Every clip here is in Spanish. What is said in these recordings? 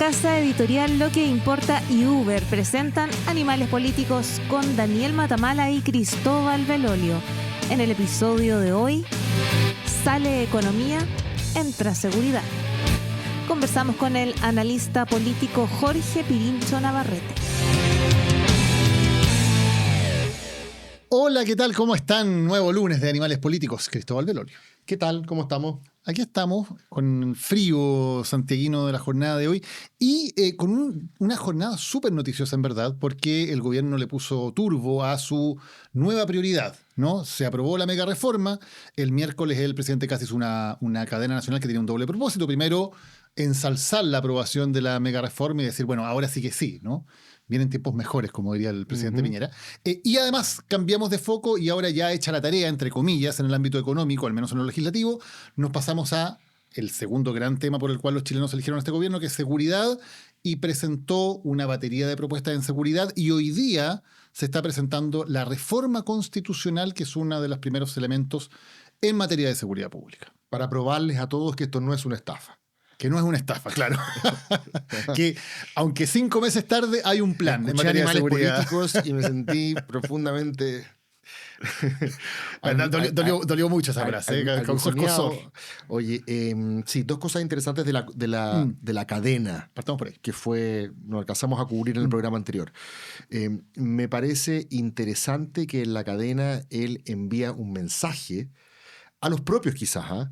Casa Editorial Lo que Importa y Uber presentan Animales Políticos con Daniel Matamala y Cristóbal Belolio. En el episodio de hoy, sale economía, entra seguridad. Conversamos con el analista político Jorge Pirincho Navarrete. Hola, ¿qué tal? ¿Cómo están? Nuevo lunes de Animales Políticos, Cristóbal Belolio. ¿Qué tal? ¿Cómo estamos? Aquí estamos con el frío santiaguino de la jornada de hoy y con una jornada súper noticiosa en verdad, porque el gobierno le puso turbo a su nueva prioridad, ¿no? Se aprobó la mega reforma. El miércoles el presidente casi hizo una cadena nacional que tenía un doble propósito. Primero, ensalzar la aprobación de la mega reforma y decir, bueno, ahora sí que sí, ¿no? Vienen tiempos mejores, como diría el presidente Piñera. Y además cambiamos de foco y ahora ya hecha la tarea, entre comillas, en el ámbito económico, al menos en lo legislativo, nos pasamos a el segundo gran tema por el cual los chilenos eligieron a este gobierno, que es seguridad, y presentó una batería de propuestas en seguridad, y hoy día se está presentando la reforma constitucional, que es uno de los primeros elementos en materia de seguridad pública. Para probarles a todos que esto no es una estafa. Que no es una estafa, claro. Que aunque 5 meses tarde hay un plan en Escuché materia de Animales seguridad. Políticos y me sentí profundamente... Dolió mucho esa frase, causó escozor. Oye, sí, dos cosas interesantes de la cadena. Partamos por ahí. Que no alcanzamos a cubrir en el programa anterior. Me parece interesante que en la cadena él envía un mensaje a los propios quizás,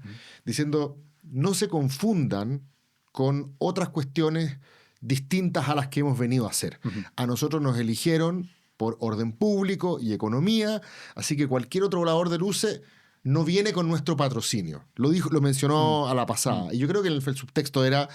diciendo... no se confundan con otras cuestiones distintas a las que hemos venido a hacer. A nosotros nos eligieron por orden público y economía, así que cualquier otro volador de luces no viene con nuestro patrocinio. Lo mencionó a la pasada. Y yo creo que el subtexto era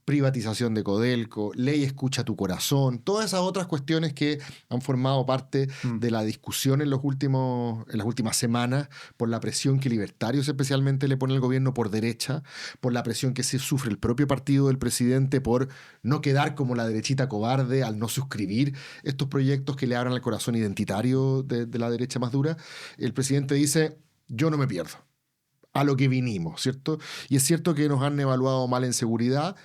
privatización de Codelco, ley escucha tu corazón, todas esas otras cuestiones que han formado parte de la discusión en las últimas semanas por la presión que libertarios especialmente le pone el gobierno por derecha, por la presión que se sufre el propio partido del presidente por no quedar como la derechita cobarde al no suscribir estos proyectos que le abran el corazón identitario de la derecha más dura. El presidente dice... yo no me pierdo a lo que vinimos, ¿cierto? Y es cierto que nos han evaluado mal en seguridad.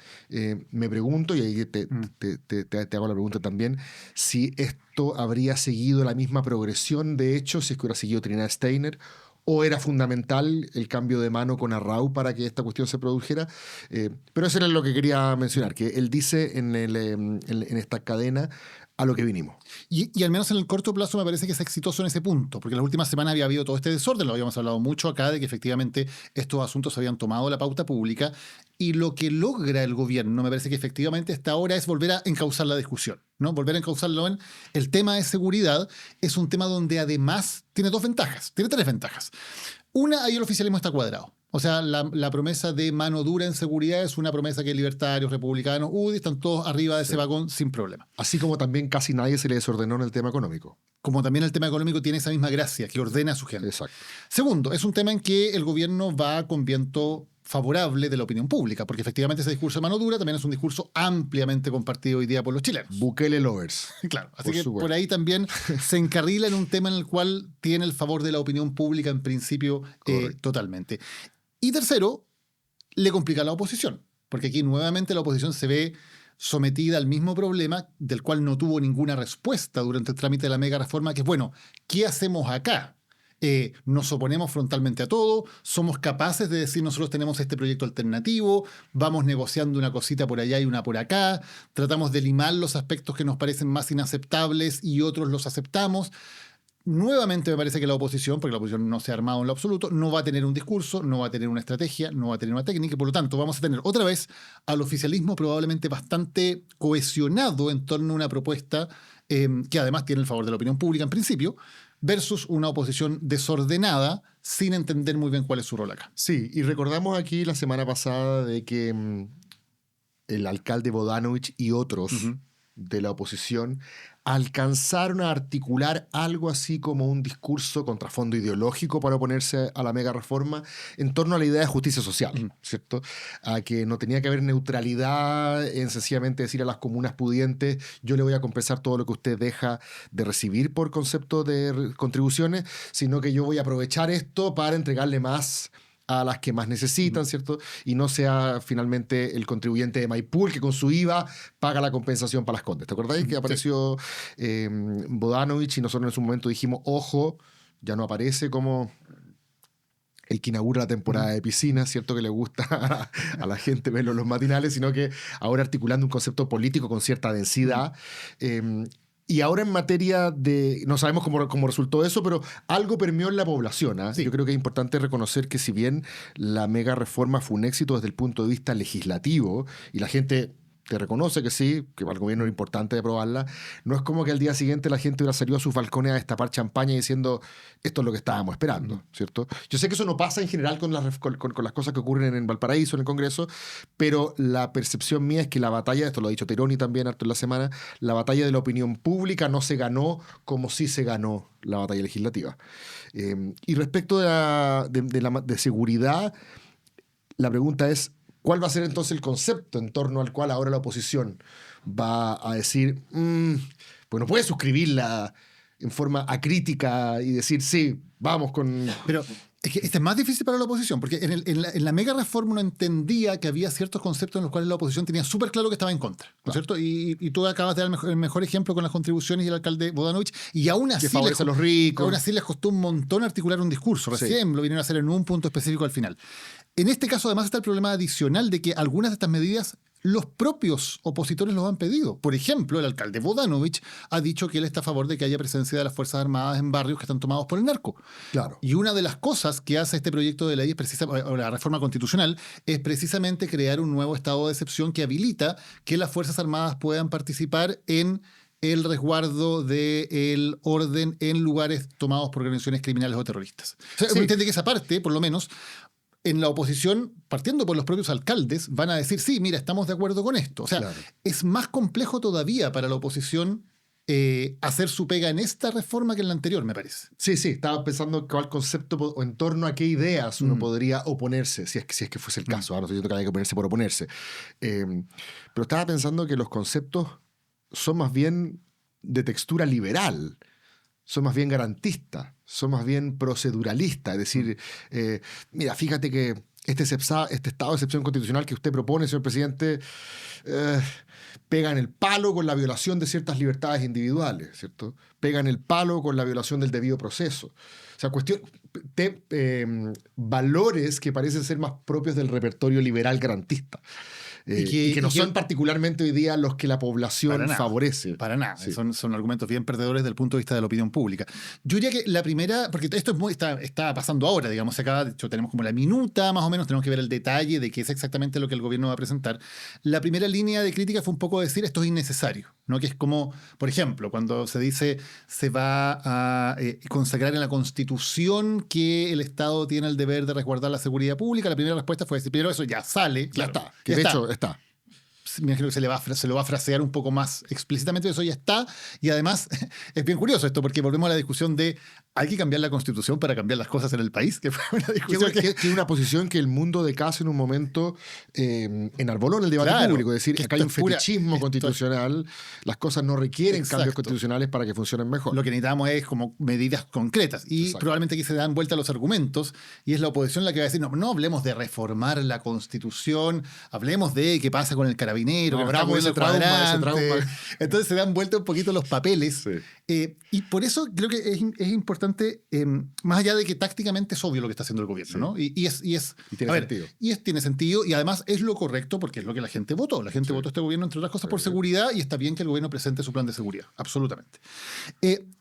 Me pregunto, y ahí te hago la pregunta también, si esto habría seguido la misma progresión de hecho, si es que hubiera seguido Trinidad Steiner, o era fundamental el cambio de mano con Arrau para que esta cuestión se produjera. Pero eso era lo que quería mencionar, que él dice en esta cadena a lo que vinimos. Y al menos en el corto plazo me parece que es exitoso en ese punto, porque las últimas semanas había habido todo este desorden, lo habíamos hablado mucho acá, de que efectivamente estos asuntos habían tomado la pauta pública, y lo que logra el gobierno, me parece que efectivamente hasta ahora es volver a encauzar la discusión, ¿no? Volver a encauzarlo en el tema de seguridad. Es un tema donde además tiene tres ventajas. Una, ahí el oficialismo está cuadrado. O sea, la promesa de mano dura en seguridad es una promesa que libertarios, republicanos, UDI están todos arriba de ese vagón sin problema. Así como también casi nadie se le desordenó en el tema económico. Como también el tema económico tiene esa misma gracia, que ordena a su gente. Exacto. Segundo, es un tema en que el gobierno va con viento favorable de la opinión pública, porque efectivamente ese discurso de mano dura también es un discurso ampliamente compartido hoy día por los chilenos. Bukele lovers. Claro, así que por ahí también se encarrila en un tema en el cual tiene el favor de la opinión pública en principio totalmente. Y tercero, le complica a la oposición, porque aquí nuevamente la oposición se ve sometida al mismo problema del cual no tuvo ninguna respuesta durante el trámite de la mega reforma, que es, bueno, ¿qué hacemos acá? Nos oponemos frontalmente a todo, somos capaces de decir nosotros tenemos este proyecto alternativo, vamos negociando una cosita por allá y una por acá, tratamos de limar los aspectos que nos parecen más inaceptables y otros los aceptamos. Nuevamente me parece que la oposición, porque la oposición no se ha armado en lo absoluto, no va a tener un discurso, no va a tener una estrategia, no va a tener una técnica, y por lo tanto vamos a tener otra vez al oficialismo probablemente bastante cohesionado en torno a una propuesta que además tiene el favor de la opinión pública en principio, versus una oposición desordenada sin entender muy bien cuál es su rol acá. Sí, y recordamos aquí la semana pasada de que el alcalde Bodanovich y otros de la oposición alcanzaron a articular algo así como un discurso contrafondo ideológico para oponerse a la mega reforma en torno a la idea de justicia social, ¿cierto? A que no tenía que haber neutralidad en sencillamente decir a las comunas pudientes yo le voy a compensar todo lo que usted deja de recibir por concepto de contribuciones, sino que yo voy a aprovechar esto para entregarle más a las que más necesitan, ¿cierto? Y no sea finalmente el contribuyente de Maipú el que con su IVA paga la compensación para Las Condes. ¿Te acordáis que apareció Bodanovich y nosotros en su momento dijimos, ojo, ya no aparece como el que inaugura la temporada de piscina, ¿cierto? Que le gusta a la gente verlo en los matinales, sino que ahora articulando un concepto político con cierta densidad. Y ahora en materia de... No sabemos cómo resultó eso, pero algo permeó en la población. ¿Eh? Sí. Yo creo que es importante reconocer que si bien la mega reforma fue un éxito desde el punto de vista legislativo y la gente te reconoce que sí, que para el gobierno era importante aprobarla, no es como que al día siguiente la gente hubiera salido a sus balcones a destapar champaña diciendo esto es lo que estábamos esperando, ¿cierto? Yo sé que eso no pasa en general con las cosas que ocurren en Valparaíso, en el Congreso, pero la percepción mía es que la batalla, esto lo ha dicho Tironi también harto en la semana, la batalla de la opinión pública no se ganó como sí se ganó la batalla legislativa. Y respecto de seguridad, la pregunta es, ¿cuál va a ser entonces el concepto en torno al cual ahora la oposición va a decir, pues no puede suscribirla en forma acrítica y decir, sí, vamos con... Pero es que este es más difícil para la oposición, porque en la mega reforma uno entendía que había ciertos conceptos en los cuales la oposición tenía súper claro que estaba en contra, ¿no es cierto? Y tú acabas de dar el mejor ejemplo con las contribuciones y el alcalde Bodanovich, y aún así, favorece a los ricos. Aún así les costó un montón articular un discurso. Recién lo vinieron a hacer en un punto específico al final. En este caso, además, está el problema adicional de que algunas de estas medidas los propios opositores los han pedido. Por ejemplo, el alcalde Bodanovich ha dicho que él está a favor de que haya presencia de las Fuerzas Armadas en barrios que están tomados por el narco. Claro. Y una de las cosas que hace este proyecto de ley, o la reforma constitucional, es precisamente crear un nuevo estado de excepción que habilita que las Fuerzas Armadas puedan participar en el resguardo del orden en lugares tomados por organizaciones criminales o terroristas. O sea, uno entiende que esa parte, por lo menos, en la oposición, partiendo por los propios alcaldes, van a decir, sí, mira, estamos de acuerdo con esto. O sea, es más complejo todavía para la oposición hacer su pega en esta reforma que en la anterior, me parece. Sí, estaba pensando cuál concepto o en torno a qué ideas uno podría oponerse, si es que fuese el caso. No estoy diciendo que haya que oponerse por oponerse. Pero estaba pensando que los conceptos son más bien de textura liberal, son más bien garantistas, son más bien proceduralistas. Es decir, mira, fíjate que este estado de excepción constitucional que usted propone, señor presidente, pega en el palo con la violación de ciertas libertades individuales, ¿cierto? Pega en el palo con la violación del debido proceso. O sea, valores que parecen ser más propios del repertorio liberal garantista. Y que no son particularmente hoy día los que la población favorece. Para nada. Sí. Son argumentos bien perdedores desde el punto de vista de la opinión pública. Yo diría que la primera, porque esto está pasando ahora, digamos, acá, de hecho, tenemos como la minuta, más o menos, tenemos que ver el detalle de qué es exactamente lo que el gobierno va a presentar. La primera línea de crítica fue un poco decir esto es innecesario, ¿no? Que es como, por ejemplo, cuando se dice se va a consagrar en la Constitución que el Estado tiene el deber de resguardar la seguridad pública, la primera respuesta fue decir, primero eso ya sale, claro, ya está. Que de hecho está. Me imagino que se lo va a frasear un poco más explícitamente, eso ya está. Y además, es bien curioso esto, porque volvemos a la discusión de ¿hay que cambiar la Constitución para cambiar las cosas en el país? Que fue una discusión que una posición que el mundo de casa en un momento enarboló en el debate público. Es decir, acá hay un fetichismo constitucional, las cosas no requieren cambios constitucionales para que funcionen mejor. Lo que necesitamos es como medidas concretas. Y probablemente aquí se dan vuelta los argumentos, y es la oposición la que va a decir, no hablemos de reformar la Constitución, hablemos de qué pasa con el carabinero, que abramos ese trauma. Entonces se dan vuelta un poquito los papeles. Sí. Y por eso creo que es importante, más allá de que tácticamente es obvio lo que está haciendo el gobierno, sí, ¿no? Y tiene sentido. Tiene sentido, y además es lo correcto porque es lo que la gente votó. La gente votó este gobierno, entre otras cosas, por seguridad, y está bien que el gobierno presente su plan de seguridad. Absolutamente.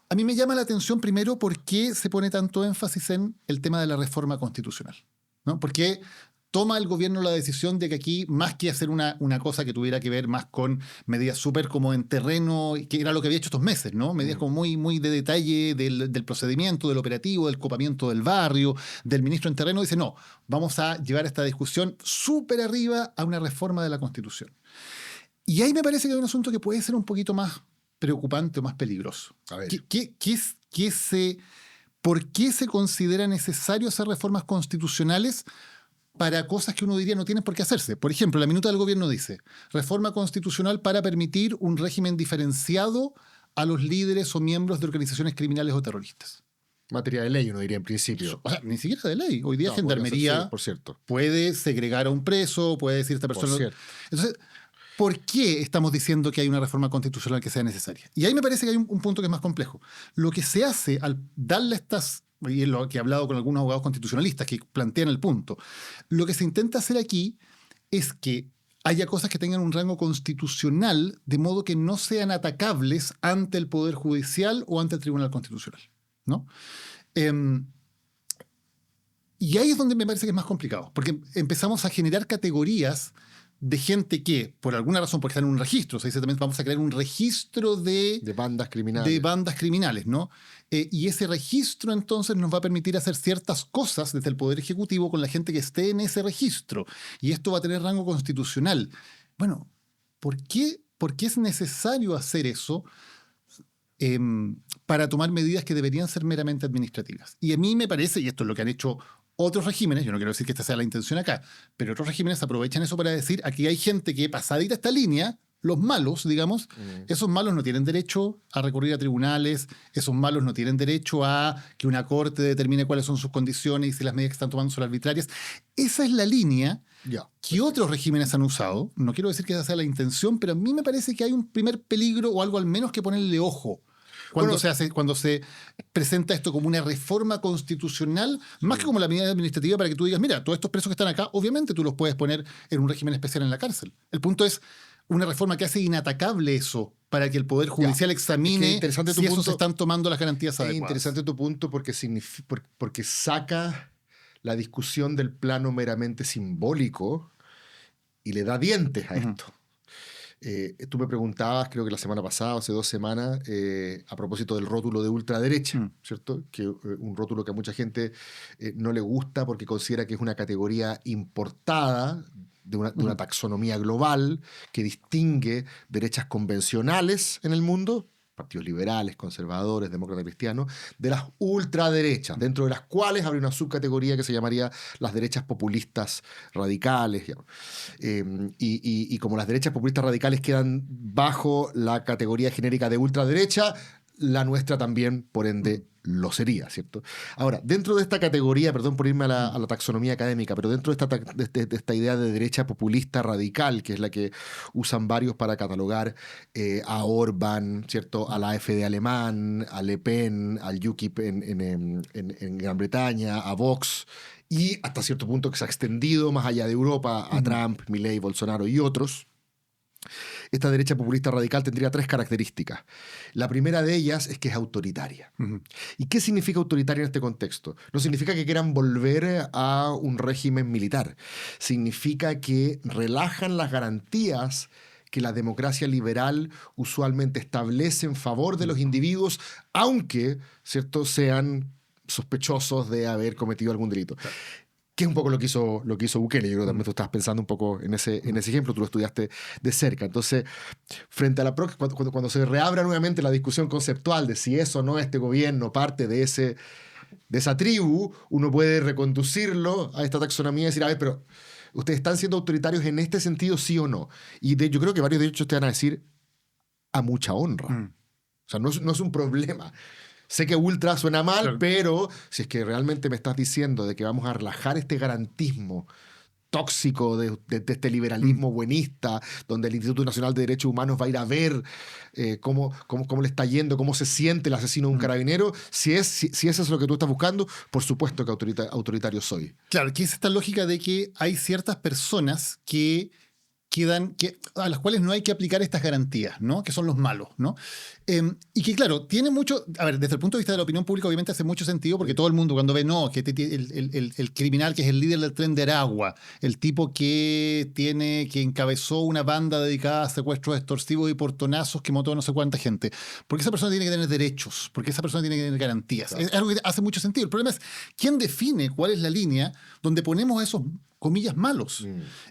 A mí me llama la atención primero por qué se pone tanto énfasis en el tema de la reforma constitucional, ¿no? Porque toma el gobierno la decisión de que aquí, más que hacer una cosa que tuviera que ver más con medidas súper como en terreno, que era lo que había hecho estos meses, ¿no? Medidas como muy de detalle del procedimiento, del operativo, del copamiento del barrio, del ministro en terreno, dice, no, vamos a llevar esta discusión súper arriba a una reforma de la Constitución. Y ahí me parece que hay un asunto que puede ser un poquito más preocupante o más peligroso. A ver. ¿Por qué se considera necesario hacer reformas constitucionales para cosas que uno diría no tienen por qué hacerse? Por ejemplo, la minuta del gobierno dice, reforma constitucional para permitir un régimen diferenciado a los líderes o miembros de organizaciones criminales o terroristas. Materia de ley, uno diría en principio. O sea, ni siquiera de ley. Hoy día No, Gendarmería sí, por cierto. puede segregar a un preso, puede decir esta Por persona. cierto. Entonces, ¿por qué estamos diciendo que hay una reforma constitucional que sea necesaria? Y ahí me parece que hay un punto que es más complejo. Lo que se hace al darle estas, y es lo que he hablado con algunos abogados constitucionalistas que plantean el punto, lo que se intenta hacer aquí es que haya cosas que tengan un rango constitucional de modo que no sean atacables ante el Poder Judicial o ante el Tribunal Constitucional, ¿no? Y ahí es donde me parece que es más complicado, porque empezamos a generar categorías de gente que, por alguna razón, porque están en un registro, se dice también vamos a crear un registro de bandas criminales. ¿No? Y ese registro entonces nos va a permitir hacer ciertas cosas desde el Poder Ejecutivo con la gente que esté en ese registro. Y esto va a tener rango constitucional. Bueno, ¿por qué es necesario hacer eso para tomar medidas que deberían ser meramente administrativas? Y a mí me parece, y esto es lo que han hecho otros regímenes, yo no quiero decir que esta sea la intención acá, pero otros regímenes aprovechan eso para decir, aquí hay gente que pasadita esta línea, los malos, digamos, esos malos no tienen derecho a recurrir a tribunales, esos malos no tienen derecho a que una corte determine cuáles son sus condiciones y si las medidas que están tomando son arbitrarias. Esa es la línea que otros regímenes han usado. No quiero decir que esa sea la intención, pero a mí me parece que hay un primer peligro o algo al menos que ponerle ojo cuando se presenta esto como una reforma constitucional, más que como la medida administrativa para que tú digas, mira, todos estos presos que están acá, obviamente tú los puedes poner en un régimen especial en la cárcel. El punto es una reforma que hace inatacable eso para que el Poder Judicial examine si esos están tomando las garantías adecuadas. Es interesante tu punto porque saca la discusión del plano meramente simbólico y le da dientes a esto. Tú me preguntabas, creo que la semana pasada, hace 2 semanas, a propósito del rótulo de ultraderecha, ¿cierto? Que un rótulo que a mucha gente no le gusta porque considera que es una categoría importada de una taxonomía global que distingue derechas convencionales en el mundo, partidos liberales, conservadores, demócratas cristianos, de las ultraderechas, dentro de las cuales habría una subcategoría que se llamaría las derechas populistas radicales. Y como las derechas populistas radicales quedan bajo la categoría genérica de ultraderecha, la nuestra también, por ende, lo sería, ¿cierto? Ahora, dentro de esta categoría, perdón por irme a la taxonomía académica, pero dentro de esta idea de derecha populista radical, que es la que usan varios para catalogar a Orbán, ¿cierto? Al AfD alemán, a Le Pen, al UKIP en Gran Bretaña, a Vox, y hasta cierto punto que se ha extendido más allá de Europa a Trump, Milei, Bolsonaro y otros. Esta derecha populista radical tendría 3 características. La primera de ellas es que es autoritaria. ¿Y qué significa autoritaria en este contexto? No significa que quieran volver a un régimen militar. Significa que relajan las garantías que la democracia liberal usualmente establece en favor de los individuos, aunque, ¿cierto?, sean sospechosos de haber cometido algún delito. Claro. Que es un poco lo que hizo Bukele. Yo creo que también tú estabas pensando un poco en ese ejemplo, tú lo estudiaste de cerca. Entonces, frente a cuando se reabra nuevamente la discusión conceptual de si es o no este gobierno parte de esa tribu, uno puede reconducirlo a esta taxonomía y decir, a ver, pero ¿ustedes están siendo autoritarios en este sentido, sí o no? Y yo creo que varios de ellos te van a decir a mucha honra. O sea, no es un problema. Sé que ultra suena mal, claro, pero si es que realmente me estás diciendo de que vamos a relajar este garantismo tóxico de este liberalismo buenista, donde el Instituto Nacional de Derechos Humanos va a ir a ver cómo le está yendo, cómo se siente el asesino de un carabinero, si eso es lo que tú estás buscando, por supuesto que autoritario soy. Claro, que es esta lógica de que hay ciertas personas a las cuales no hay que aplicar estas garantías, ¿no? Que son los malos, ¿no? Y que, claro, tiene mucho... A ver, desde el punto de vista de la opinión pública, obviamente hace mucho sentido, porque todo el mundo cuando ve, no, que el criminal que es el líder del tren de Aragua, el tipo que encabezó una banda dedicada a secuestros extorsivos y portonazos que mató a no sé cuánta gente, porque esa persona tiene que tener derechos, porque esa persona tiene que tener garantías. Claro. Es algo que hace mucho sentido. El problema es, ¿quién define cuál es la línea donde ponemos esos, comillas, malos?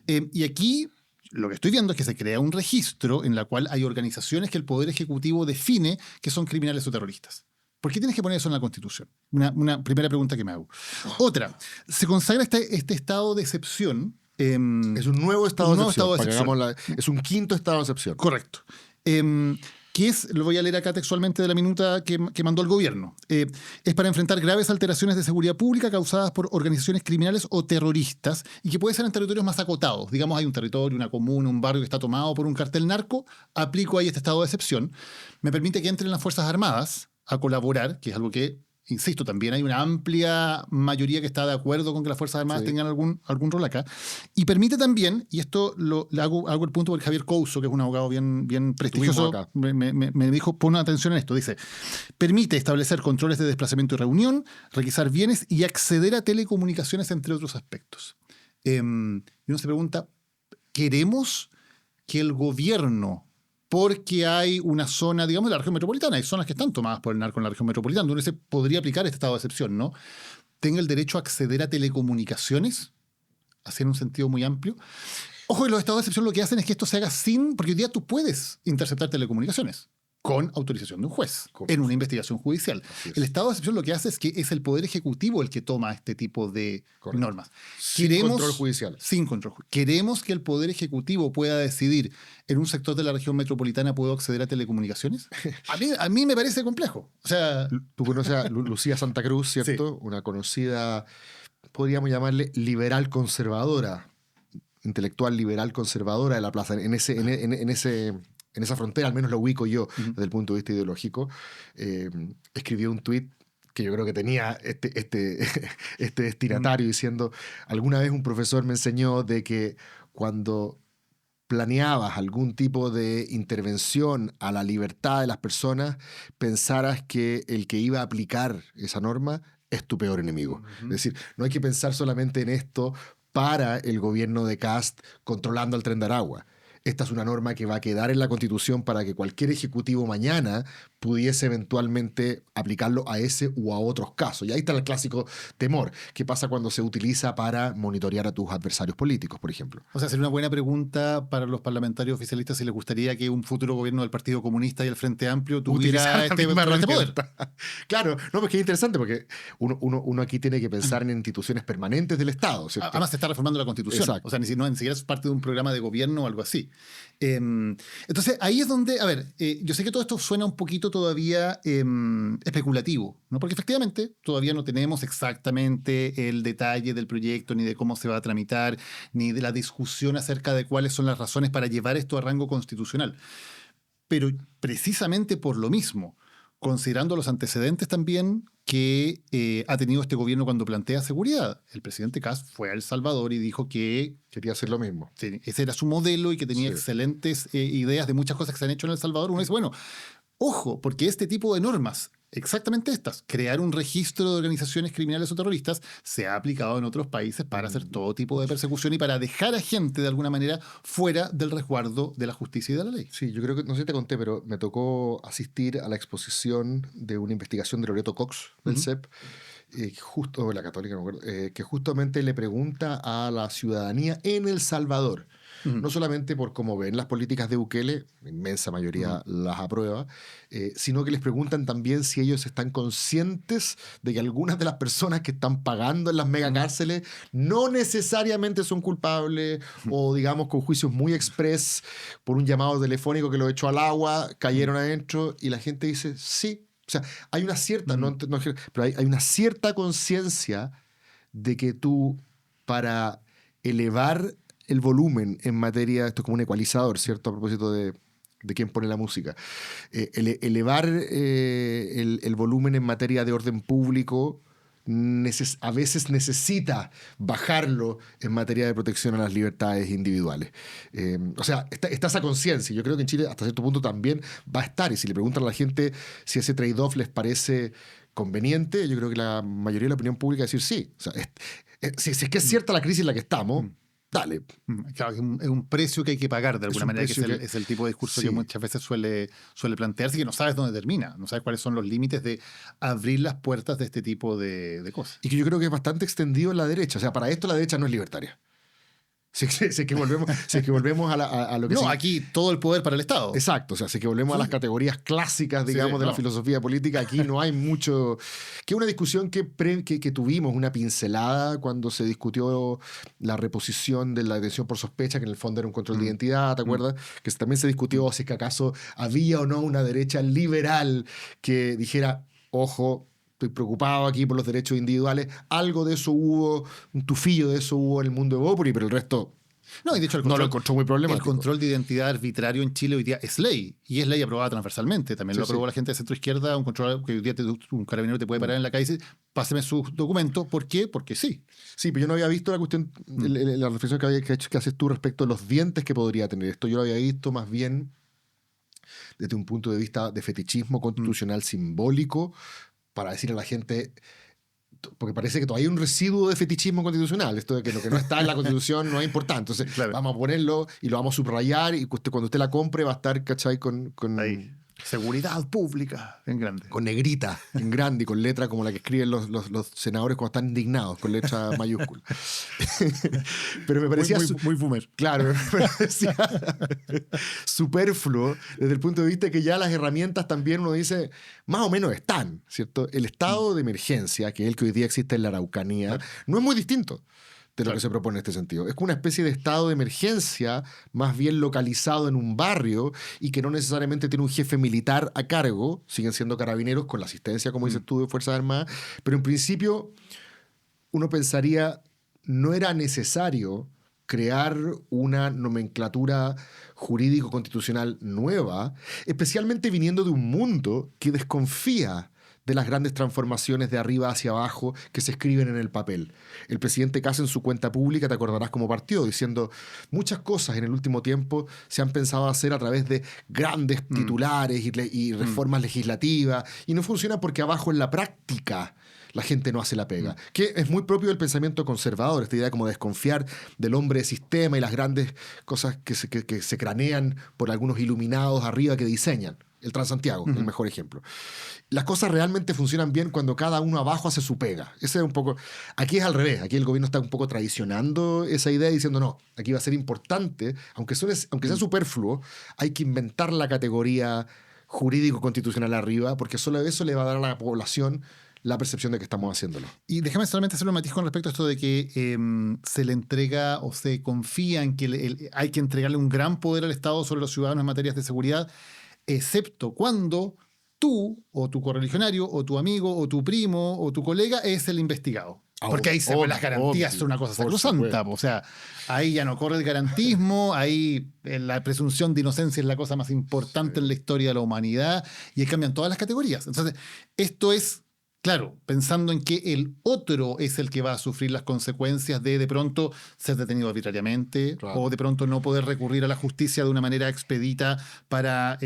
Y aquí... Lo que estoy viendo es que se crea un registro en el cual hay organizaciones que el Poder Ejecutivo define que son criminales o terroristas. ¿Por qué tienes que poner eso en la Constitución? Una primera pregunta que me hago. Otra, se consagra este estado de excepción. Es un nuevo estado de excepción. Es un quinto estado de excepción. Correcto. que es, lo voy a leer acá textualmente de la minuta que mandó el gobierno, es para enfrentar graves alteraciones de seguridad pública causadas por organizaciones criminales o terroristas y que puede ser en territorios más acotados. Digamos, hay un territorio, una comuna, un barrio que está tomado por un cartel narco, aplico ahí este estado de excepción. Me permite que entren las Fuerzas Armadas a colaborar, que es algo que, insisto, también hay una amplia mayoría que está de acuerdo con que las Fuerzas Armadas tengan algún rol acá. Y permite también, y esto le hago el punto porque Javier Couso, que es un abogado bien prestigioso, me dijo, pon atención en esto, dice, permite establecer controles de desplazamiento y reunión, requisar bienes y acceder a telecomunicaciones, entre otros aspectos. Y uno se pregunta, ¿queremos que el gobierno, porque hay una zona, digamos, de la región metropolitana, hay zonas que están tomadas por el narco en la región metropolitana, donde se podría aplicar este estado de excepción, ¿no? Tenga el derecho a acceder a telecomunicaciones, así en un sentido muy amplio. Ojo, que los estados de excepción lo que hacen es que esto se haga sin, porque hoy día tú puedes interceptar telecomunicaciones con autorización de un juez en una investigación judicial. El estado de excepción lo que hace es que es el Poder Ejecutivo el que toma este tipo de normas. Sin control judicial. Sin control. Queremos que el Poder Ejecutivo pueda decidir en un sector de la región metropolitana puedo acceder a telecomunicaciones. A mí me parece complejo. O sea, tú conoces a Lucía Santa Cruz, ¿cierto? Sí. Una conocida, podríamos llamarle liberal conservadora, intelectual liberal conservadora de la plaza, en esa frontera, al menos lo ubico yo desde el punto de vista ideológico. Escribió un tuit que yo creo que tenía este destinatario diciendo, alguna vez un profesor me enseñó de que cuando planeabas algún tipo de intervención a la libertad de las personas, pensaras que el que iba a aplicar esa norma es tu peor enemigo. Es decir, no hay que pensar solamente en esto para el gobierno de Kast controlando al Tren de Aragua. Esta es una norma que va a quedar en la Constitución para que cualquier ejecutivo mañana pudiese eventualmente aplicarlo a ese u a otros casos. Y ahí está el clásico temor. ¿Qué pasa cuando se utiliza para monitorear a tus adversarios políticos, por ejemplo? O sea, sería una buena pregunta para los parlamentarios oficialistas si les gustaría que un futuro gobierno del Partido Comunista y el Frente Amplio tuviera este poder. Claro, no, porque es interesante porque uno aquí tiene que pensar en instituciones permanentes del Estado, ¿cierto? Además se está reformando la Constitución. Exacto. O sea, ni siquiera es parte de un programa de gobierno o algo así. Entonces, ahí es donde, a ver, yo sé que todo esto suena un poquito todavía especulativo, ¿no? Porque efectivamente todavía no tenemos exactamente el detalle del proyecto, ni de cómo se va a tramitar, ni de la discusión acerca de cuáles son las razones para llevar esto a rango constitucional. Pero precisamente por lo mismo, considerando los antecedentes también que ha tenido este gobierno cuando plantea seguridad. El presidente Kast fue a El Salvador y dijo que quería hacer lo mismo. Ese era su modelo y que tenía excelentes ideas de muchas cosas que se han hecho en El Salvador. Uno dice, bueno, ojo, porque este tipo de normas, exactamente estas, crear un registro de organizaciones criminales o terroristas, se ha aplicado en otros países para hacer todo tipo de persecución y para dejar a gente de alguna manera fuera del resguardo de la justicia y de la ley. Sí, yo creo que, no sé si te conté, pero me tocó asistir a la exposición de una investigación de Loreto Cox, del CEP, justo, la Católica, no me acuerdo, que justamente le pregunta a la ciudadanía en El Salvador, no solamente por cómo ven las políticas de Bukele, la inmensa mayoría las aprueba, sino que les preguntan también si ellos están conscientes de que algunas de las personas que están pagando en las megacárceles no necesariamente son culpables o, digamos, con juicios muy express por un llamado telefónico que lo echó al agua, cayeron adentro y la gente dice sí. O sea, hay una cierta, pero hay una cierta conciencia de que tú, para elevar el volumen en materia, esto es como un ecualizador, ¿cierto? A propósito de quién pone la música. Elevar el volumen en materia de orden público a veces necesita bajarlo en materia de protección a las libertades individuales. O sea, está esa conciencia. Yo creo que en Chile hasta cierto punto también va a estar. Y si le preguntan a la gente si ese trade-off les parece conveniente, yo creo que la mayoría de la opinión pública va a decir sí. O sea, si es que es cierta la crisis en la que estamos, dale. Claro, es un precio que hay que pagar de alguna manera, que es el tipo de discurso que muchas veces suele plantearse, que no sabes dónde termina, no sabes cuáles son los límites de abrir las puertas de este tipo de cosas. Y que yo creo que es bastante extendido en la derecha. O sea, para esto la derecha no es libertaria. Si es que volvemos a lo que... No, aquí todo el poder para el Estado. Exacto, o sea, si es que volvemos a las categorías clásicas, digamos, de la filosofía política, aquí no hay mucho... Que una discusión que tuvimos, una pincelada cuando se discutió la reposición de la detención por sospecha, que en el fondo era un control de identidad, ¿te acuerdas? Que también se discutió si es que acaso había o no una derecha liberal que dijera, ojo, estoy preocupado aquí por los derechos individuales. Algo de eso hubo, un tufillo de eso hubo en el mundo de Bópoli, pero el resto no, y de hecho no lo encontró muy problemático. El control de identidad arbitrario en Chile hoy día es ley, y es ley aprobada transversalmente. También lo aprobó la gente de centro izquierda, un control que hoy día un carabinero te puede parar en la calle y decir, páseme sus documentos. ¿Por qué? Porque sí. Sí, pero yo no había visto la cuestión, la reflexión que haces tú respecto a los dientes que podría tener esto. Yo lo había visto más bien desde un punto de vista de fetichismo constitucional simbólico, para decir a la gente, porque parece que todavía hay un residuo de fetichismo constitucional, esto de que lo que no está en la Constitución no es importante, entonces vamos a ponerlo y lo vamos a subrayar, y cuando usted la compre va a estar, ¿cachai? Con seguridad pública en grande. Con negrita en grande y con letra como la que escriben los senadores cuando están indignados, con letra mayúscula. Pero me parecía... Muy boomer. Claro, me parecía superfluo desde el punto de vista que ya las herramientas también uno dice, más o menos están, ¿cierto? El estado de emergencia, que es el que hoy día existe en la Araucanía, no es muy distinto de lo que se propone en este sentido. Es como una especie de estado de emergencia más bien localizado en un barrio y que no necesariamente tiene un jefe militar a cargo, siguen siendo carabineros con la asistencia, como dices tú, de Fuerzas Armadas, pero en principio uno pensaría no era necesario crear una nomenclatura jurídico-constitucional nueva, especialmente viniendo de un mundo que desconfía de las grandes transformaciones de arriba hacia abajo que se escriben en el papel. El presidente Kast en su cuenta pública, te acordarás cómo partió, diciendo muchas cosas en el último tiempo se han pensado hacer a través de grandes titulares y reformas legislativas, y no funciona porque abajo en la práctica la gente no hace la pega. Que es muy propio del pensamiento conservador, esta idea como de desconfiar del hombre de sistema y las grandes cosas que se cranean por algunos iluminados arriba que diseñan. El Transantiago, el mejor ejemplo. Las cosas realmente funcionan bien cuando cada uno abajo hace su pega. Ese es un poco... Aquí es al revés. Aquí el gobierno está un poco traicionando esa idea diciendo, no, aquí va a ser importante, aunque sea superfluo, hay que inventar la categoría jurídico-constitucional arriba, porque solo eso le va a dar a la población la percepción de que estamos haciéndolo. Y déjame solamente hacer un matiz con respecto a esto de que se le entrega o se confía en que hay que entregarle un gran poder al Estado sobre los ciudadanos en materias de seguridad, excepto cuando tú o tu correligionario o tu amigo o tu primo o tu colega es el investigado. Porque ahí las garantías son una cosa sacrosanta. O sea, ahí ya no corre el garantismo, ahí la presunción de inocencia es la cosa más importante en la historia de la humanidad, y ahí cambian todas las categorías. Entonces, esto es, claro, pensando en que el otro es el que va a sufrir las consecuencias de pronto ser detenido arbitrariamente, claro, o de pronto no poder recurrir a la justicia de una manera expedita para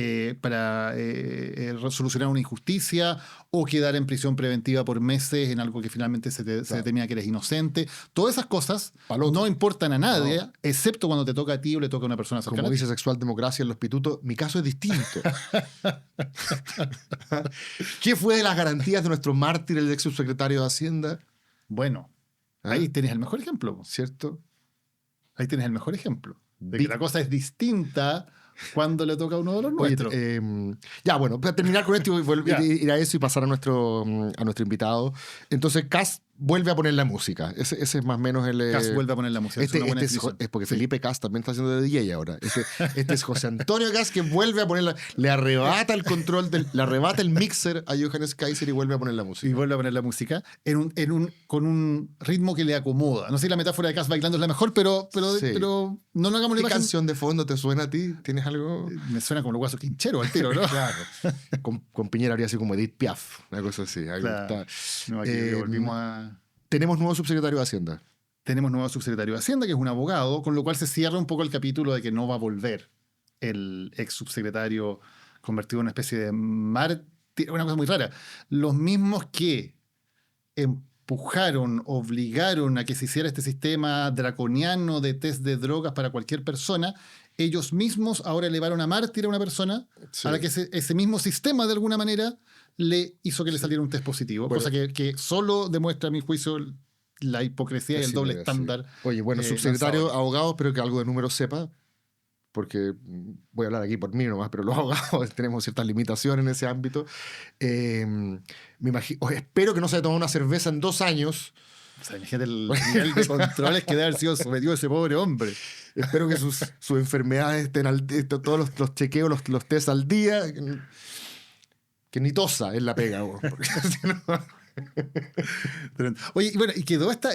solucionar una injusticia, o quedar en prisión preventiva por meses en algo que finalmente se determina que eres inocente. Todas esas cosas no importan a nadie, excepto cuando te toca a ti o le toca a una persona cercana. Como dice Sexual Democracia en los pitutos, mi caso es distinto. ¿Qué fue de las garantías de nuestro mártir, el ex subsecretario de Hacienda? Bueno, ahí tienes el mejor ejemplo, ¿cierto? Ahí tienes el mejor ejemplo. De que la cosa es distinta cuando le toca a uno de los nuestros. Ya, bueno, para terminar con esto y ir a eso y pasar a nuestro invitado. Entonces, Kast vuelve a poner la música. Ese es más o menos el... Kast vuelve a poner la música. Es porque Felipe Kast también está haciendo de DJ ahora. Este es José Antonio Kast, que vuelve a poner le arrebata el control, le arrebata el mixer a Johannes Kaiser y vuelve a poner la música. Y vuelve a poner la música con un ritmo que le acomoda. No sé si la metáfora de Kast bailando es la mejor, pero no nos hagamos la ¿Qué imagen. canción de fondo te suena a ti? ¿Tienes algo? Me suena como los Guasos Quincheros al tiro, ¿no? Claro. Con Piñera habría sido como Edith Piaf, una cosa así. Claro. No, aquí volvimos a... Tenemos nuevo subsecretario de Hacienda. Tenemos nuevo subsecretario de Hacienda, que es un abogado, con lo cual se cierra un poco el capítulo de que no va a volver el ex subsecretario convertido en una especie de mártir. Una cosa muy rara. Los mismos que empujaron, obligaron a que se hiciera este sistema draconiano de test de drogas para cualquier persona, ellos mismos ahora elevaron a mártir a una persona a la que ese mismo sistema de alguna manera le hizo que le saliera un test positivo, cosa que solo demuestra, a mi juicio, la hipocresía y el Así doble debe estándar. ser. Oye, bueno, subsecretario, lanzado. abogado, espero que algo de números sepa, porque voy a hablar aquí por mí nomás, pero los abogados tenemos ciertas limitaciones en ese ámbito. Me imagino, espero que no se haya tomado una cerveza en 2 años. O sea, imagínate el nivel de controles que debe haber sido sometido ese pobre hombre. Espero que sus enfermedades estén todos los chequeos, los test al día. Que ni tosa es la pega, porque si no... Oye, y bueno, y quedó esta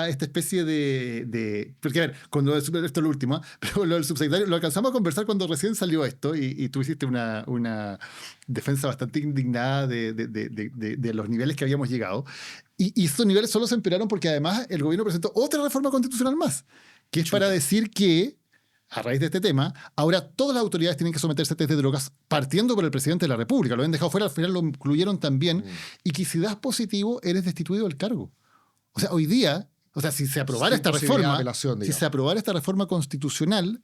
especie de. Porque, a ver, cuando esto es lo último, pero lo del subsecretario lo alcanzamos a conversar cuando recién salió esto y tú hiciste una defensa bastante indignada de los niveles que habíamos llegado. Y estos niveles solo se empeoraron porque además el gobierno presentó otra reforma constitucional más, que es para decir que, a raíz de este tema, ahora todas las autoridades tienen que someterse a test de drogas, partiendo por el presidente de la República. Lo habían dejado fuera, al final lo incluyeron también. Y que si das positivo, eres destituido del cargo. O sea, hoy día, si se aprobara esta reforma, si se aprobara esta reforma constitucional,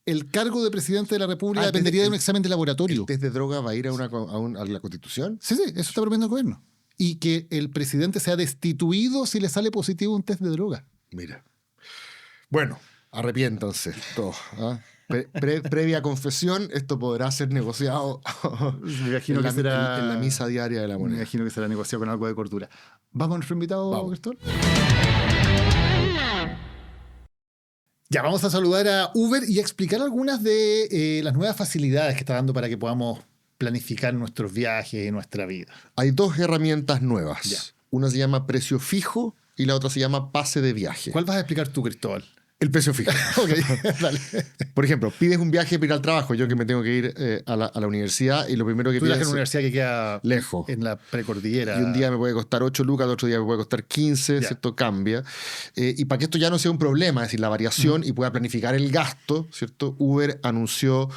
el cargo de presidente de la República dependería de un examen de laboratorio. ¿El test de droga va a ir a la Constitución? Sí, eso está proponiendo el gobierno. Y que el presidente sea destituido si le sale positivo un test de droga. Mira. Bueno. Arrepiéntanse todos. ¿Ah? Previa confesión, esto podrá ser negociado Me imagino en la misa diaria de la moneda. Me imagino que será negociado con algo de cordura. ¿Vamos a nuestro invitado, Cristóbal? Ya, vamos a saludar a Uber y a explicar algunas de las nuevas facilidades que está dando para que podamos planificar nuestros viajes y nuestra vida. Hay 2 herramientas nuevas. Ya. Una se llama precio fijo y la otra se llama pase de viaje. ¿Cuál vas a explicar tú, Cristóbal? El precio fijo. Okay, dale. Por ejemplo, pides un viaje para ir al trabajo. Yo que me tengo que ir a la universidad y lo primero que Tú pides viajas a una universidad que queda lejos. En la precordillera. Y un día me puede costar 8 lucas, otro día me puede costar 15, ¿cierto? Cambia. Y para que esto ya no sea un problema, es decir, la variación y pueda planificar el gasto, ¿cierto? Uber anunció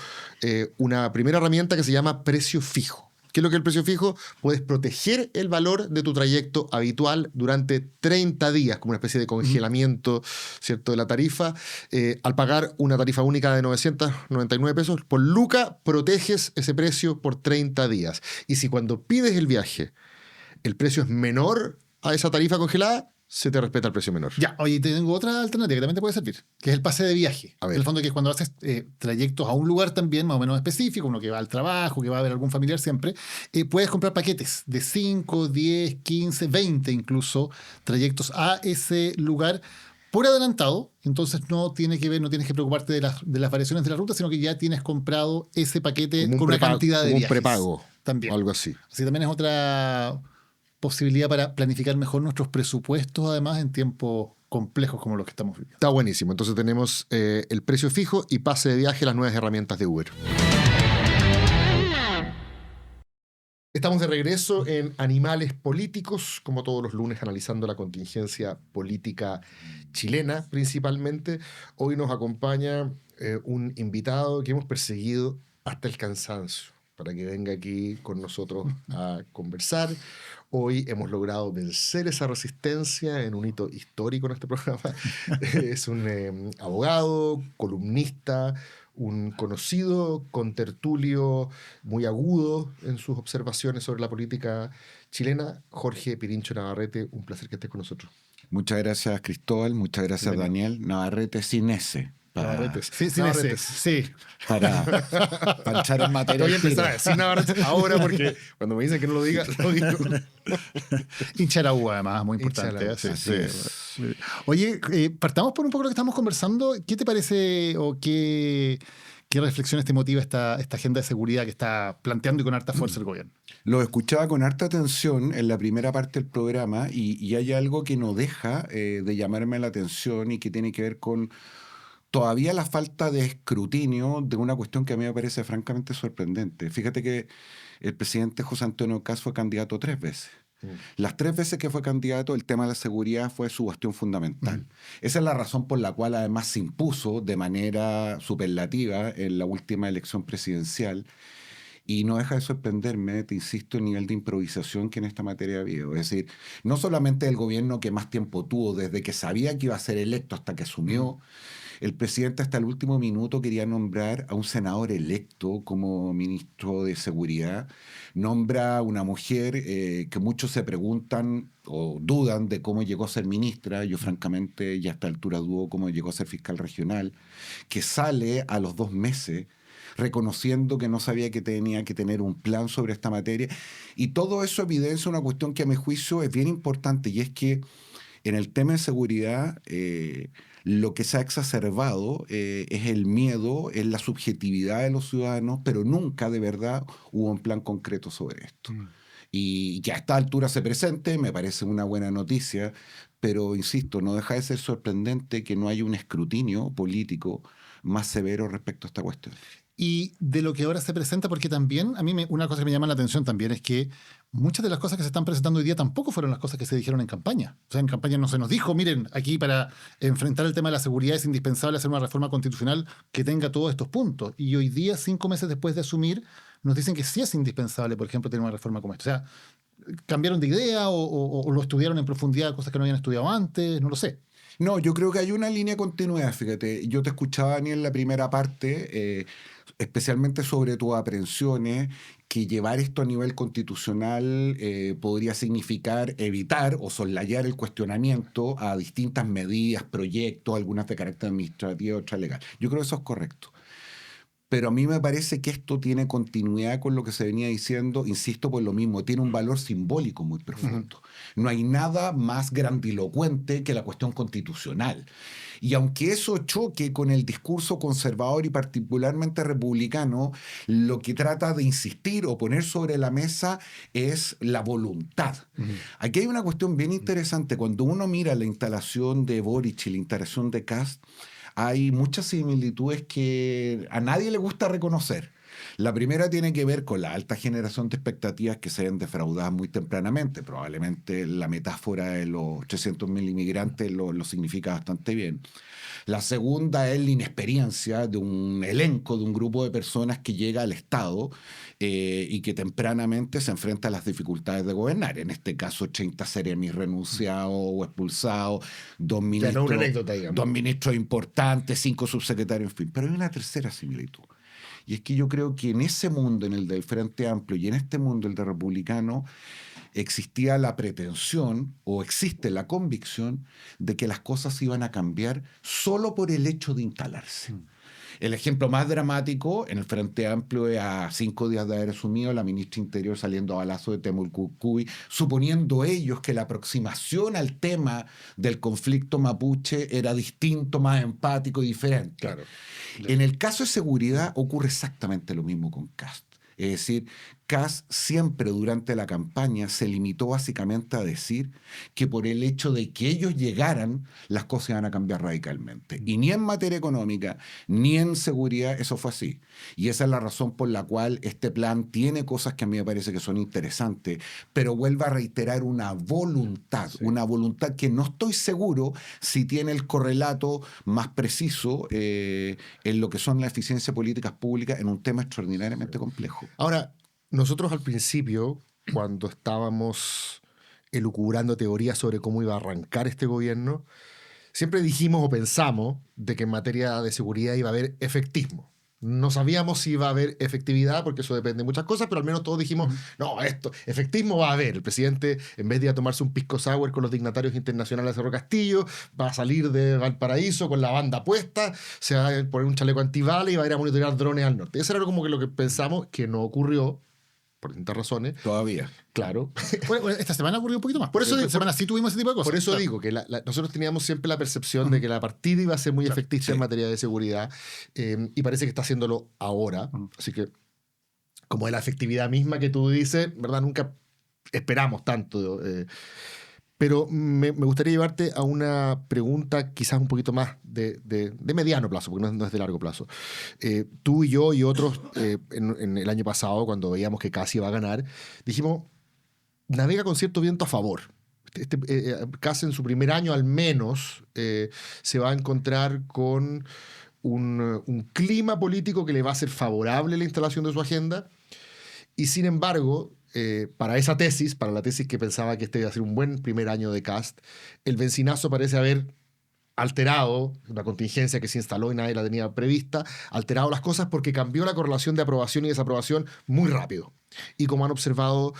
una primera herramienta que se llama precio fijo. ¿Qué es lo que es el precio fijo? Puedes proteger el valor de tu trayecto habitual durante 30 días, como una especie de congelamiento, ¿cierto?, de la tarifa. Al pagar una tarifa única de 999 pesos, por luca proteges ese precio por 30 días. Y si cuando pides el viaje el precio es menor a esa tarifa congelada, se te respeta el precio menor. Ya, oye, te tengo otra alternativa que también te puede servir, que es el pase de viaje. A ver. En el fondo, que es cuando haces trayectos a un lugar también más o menos específico, uno que va al trabajo, que va a ver algún familiar siempre, puedes comprar paquetes de 5, 10, 15, 20 incluso trayectos a ese lugar por adelantado. Entonces no tienes que preocuparte de las variaciones de la ruta, sino que ya tienes comprado ese paquete con una cantidad de viajes. Un prepago. También. Algo así. Así también es otra posibilidad para planificar mejor nuestros presupuestos, además en tiempos complejos como los que estamos viviendo. Está buenísimo. Entonces tenemos el precio fijo y pase de viaje, las nuevas herramientas de Uber. Estamos de regreso en Animales Políticos, como todos los lunes, analizando la contingencia política chilena principalmente. Hoy nos acompaña un invitado que hemos perseguido hasta el cansancio para que venga aquí con nosotros a conversar. Hoy hemos logrado vencer esa resistencia en un hito histórico en este programa. Es un abogado, columnista, un conocido contertulio muy agudo en sus observaciones sobre la política chilena, Jorge Pirincho Navarrete. Un placer que estés con nosotros. Muchas gracias, Cristóbal. Muchas gracias, Daniel. Navarrete sin S. Para echar en materia. Voy a empezar a decir Navarrete ahora porque cuando me dicen que no lo diga, lo digo. Hincharaú, además, muy importante. Oye, partamos por un poco lo que estamos conversando. ¿Qué te parece o qué reflexiones te motiva esta agenda de seguridad que está planteando y con harta fuerza el gobierno? Lo escuchaba con harta atención en la primera parte del programa y hay algo que no deja de llamarme la atención y que tiene que ver con todavía la falta de escrutinio de una cuestión que a mí me parece francamente sorprendente. Fíjate que el presidente José Antonio Kast fue candidato 3 veces. Las 3 veces que fue candidato, el tema de la seguridad fue su bastión fundamental. Esa es la razón por la cual además se impuso de manera superlativa en la última elección presidencial. Y no deja de sorprenderme, te insisto, el nivel de improvisación que en esta materia ha habido. Es decir, no solamente el gobierno que más tiempo tuvo desde que sabía que iba a ser electo hasta que asumió, el presidente hasta el último minuto quería nombrar a un senador electo como ministro de Seguridad. Nombra a una mujer que muchos se preguntan o dudan de cómo llegó a ser ministra. Yo francamente ya a esta altura dudo cómo llegó a ser fiscal regional, que sale a los 2 meses reconociendo que no sabía que tenía que tener un plan sobre esta materia. Y todo eso evidencia una cuestión que a mi juicio es bien importante, y es que en el tema de seguridad lo que se ha exacerbado es el miedo, es la subjetividad de los ciudadanos, pero nunca de verdad hubo un plan concreto sobre esto. Y que a esta altura se presente me parece una buena noticia, pero insisto, no deja de ser sorprendente que no haya un escrutinio político más severo respecto a esta cuestión. Y de lo que ahora se presenta, porque también, una cosa que me llama la atención también es que muchas de las cosas que se están presentando hoy día tampoco fueron las cosas que se dijeron en campaña. O sea, en campaña no se nos dijo, miren, aquí para enfrentar el tema de la seguridad es indispensable hacer una reforma constitucional que tenga todos estos puntos. Y hoy día, 5 meses después de asumir, nos dicen que sí es indispensable, por ejemplo, tener una reforma como esta. O sea, cambiaron de idea o lo estudiaron en profundidad, cosas que no habían estudiado antes, no lo sé. No, yo creo que hay una línea de continuidad, fíjate. Yo te escuchaba, Daniel, en la primera parte, especialmente sobre tus aprehensiones, que llevar esto a nivel constitucional podría significar evitar o soslayar el cuestionamiento a distintas medidas, proyectos, algunas de carácter administrativo, otras legal. Yo creo que eso es correcto. Pero a mí me parece que esto tiene continuidad con lo que se venía diciendo, insisto, por lo mismo, tiene un valor simbólico muy profundo. No hay nada más grandilocuente que la cuestión constitucional. Y aunque eso choque con el discurso conservador y particularmente republicano, lo que trata de insistir o poner sobre la mesa es la voluntad. Aquí hay una cuestión bien interesante. Cuando uno mira la instalación de Boric y la instalación de Kast, hay muchas similitudes que a nadie le gusta reconocer. La primera tiene que ver con la alta generación de expectativas que se ven defraudadas muy tempranamente. Probablemente la metáfora de los 300.000 inmigrantes lo significa bastante bien. La segunda es la inexperiencia de un elenco, de un grupo de personas que llega al Estado y que tempranamente se enfrenta a las dificultades de gobernar. En este caso, 30 seremis renunciados o expulsados, 2 ministros, no una anécdota, digamos. 2 ministros importantes, 5 subsecretarios, en fin. Pero hay una tercera similitud. Y es que yo creo que en ese mundo, en el del Frente Amplio, y en este mundo, el de republicano, existía la pretensión o existe la convicción de que las cosas iban a cambiar solo por el hecho de instalarse. El ejemplo más dramático en el Frente Amplio es a 5 días de haber asumido la ministra Interior saliendo a balazo de Temulcucuy, suponiendo ellos que la aproximación al tema del conflicto mapuche era distinto, más empático y diferente. Claro. En el caso de seguridad ocurre exactamente lo mismo con Kast. Es decir, Kast siempre durante la campaña se limitó básicamente a decir que por el hecho de que ellos llegaran, las cosas iban a cambiar radicalmente. Y ni en materia económica, ni en seguridad eso fue así. Y esa es la razón por la cual este plan tiene cosas que a mí me parece que son interesantes, pero vuelve a reiterar una voluntad que no estoy seguro si tiene el correlato más preciso en lo que son las eficiencias políticas públicas en un tema extraordinariamente complejo. Ahora, nosotros al principio, cuando estábamos elucubrando teorías sobre cómo iba a arrancar este gobierno, siempre dijimos o pensamos de que en materia de seguridad iba a haber efectismo. No sabíamos si iba a haber efectividad, porque eso depende de muchas cosas, pero al menos todos dijimos, no, efectismo va a haber. El presidente, en vez de ir a tomarse un pisco sour con los dignatarios internacionales de Cerro Castillo, va a salir de Valparaíso con la banda puesta, se va a poner un chaleco antibala y va a ir a monitorear drones al norte. Eso era como que lo que pensamos, que no ocurrió, por distintas razones. Todavía. Claro. Bueno, esta semana ocurrió un poquito más. Por eso esta semana sí tuvimos ese tipo de cosas. Por eso digo que nosotros teníamos siempre la percepción de que la partida iba a ser muy efectista en materia de seguridad y parece que está haciéndolo ahora. Así que, como de la efectividad misma que tú dices, ¿verdad? Nunca esperamos tanto. Pero me gustaría llevarte a una pregunta quizás un poquito más de mediano plazo, porque no es de largo plazo. Tú y yo y otros en el año pasado, cuando veíamos que Kast iba a ganar, dijimos, navega con cierto viento a favor. Kast en su primer año al menos se va a encontrar con un clima político que le va a ser favorable a la instalación de su agenda y sin embargo para esa tesis, para la tesis que pensaba que este iba a ser un buen primer año de Kast, el bencinazo parece haber alterado, una contingencia que se instaló y nadie la tenía prevista, alterado las cosas porque cambió la correlación de aprobación y desaprobación muy rápido. Y como han observado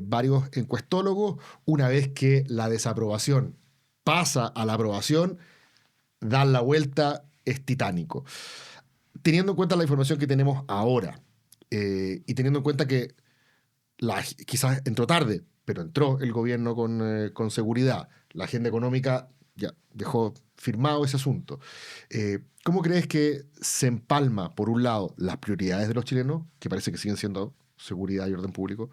varios encuestólogos, una vez que la desaprobación pasa a la aprobación, dar la vuelta es titánico. Teniendo en cuenta la información que tenemos ahora y teniendo en cuenta que quizás entró tarde, pero entró el gobierno con seguridad, la agenda económica ya dejó firmado ese asunto. ¿Cómo crees que se empalma, por un lado, las prioridades de los chilenos, que parece que siguen siendo seguridad y orden público,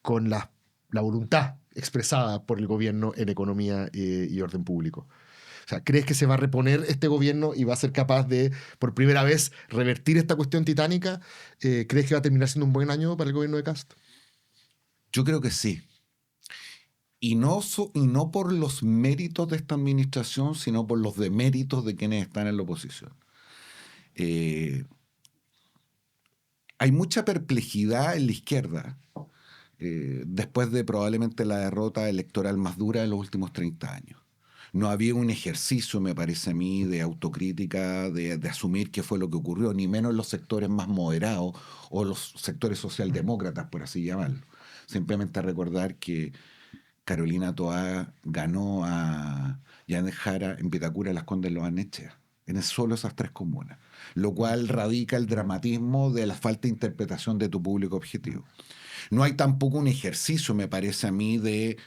con la voluntad expresada por el gobierno en economía y orden público? O sea, ¿crees que se va a reponer este gobierno y va a ser capaz de, por primera vez, revertir esta cuestión titánica? ¿Crees que va a terminar siendo un buen año para el gobierno de Kast? Yo creo que sí. Y no por los méritos de esta administración, sino por los deméritos de quienes están en la oposición. Hay mucha perplejidad en la izquierda después de probablemente la derrota electoral más dura de los últimos 30 años. No había un ejercicio, me parece a mí, de autocrítica, de asumir qué fue lo que ocurrió, ni menos en los sectores más moderados o los sectores socialdemócratas, por así llamarlo. Simplemente recordar que Carolina Toá ganó a Yanes Jara en Vitacura, Las Condes, Los Barnechea, en solo esas 3 comunas, lo cual radica el dramatismo de la falta de interpretación de tu público objetivo. No hay tampoco un ejercicio, me parece a mí, de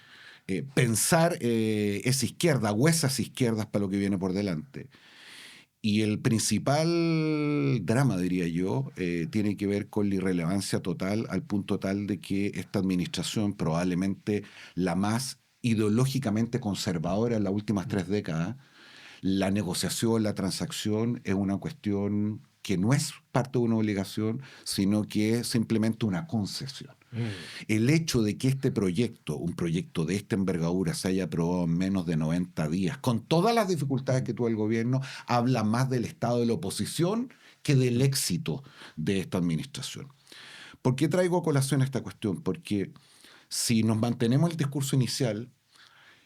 pensar esa izquierda o esas izquierdas para lo que viene por delante. Y el principal drama, diría yo, tiene que ver con la irrelevancia total, al punto tal de que esta administración, probablemente la más ideológicamente conservadora en las últimas 3 décadas, la negociación, la transacción es una cuestión que no es parte de una obligación, sino que es simplemente una concesión. El hecho de que este proyecto, un proyecto de esta envergadura, se haya aprobado en menos de 90 días, con todas las dificultades que tuvo el gobierno, habla más del estado de la oposición que del éxito de esta administración. ¿Por qué traigo a colación esta cuestión? Porque si nos mantenemos el discurso inicial,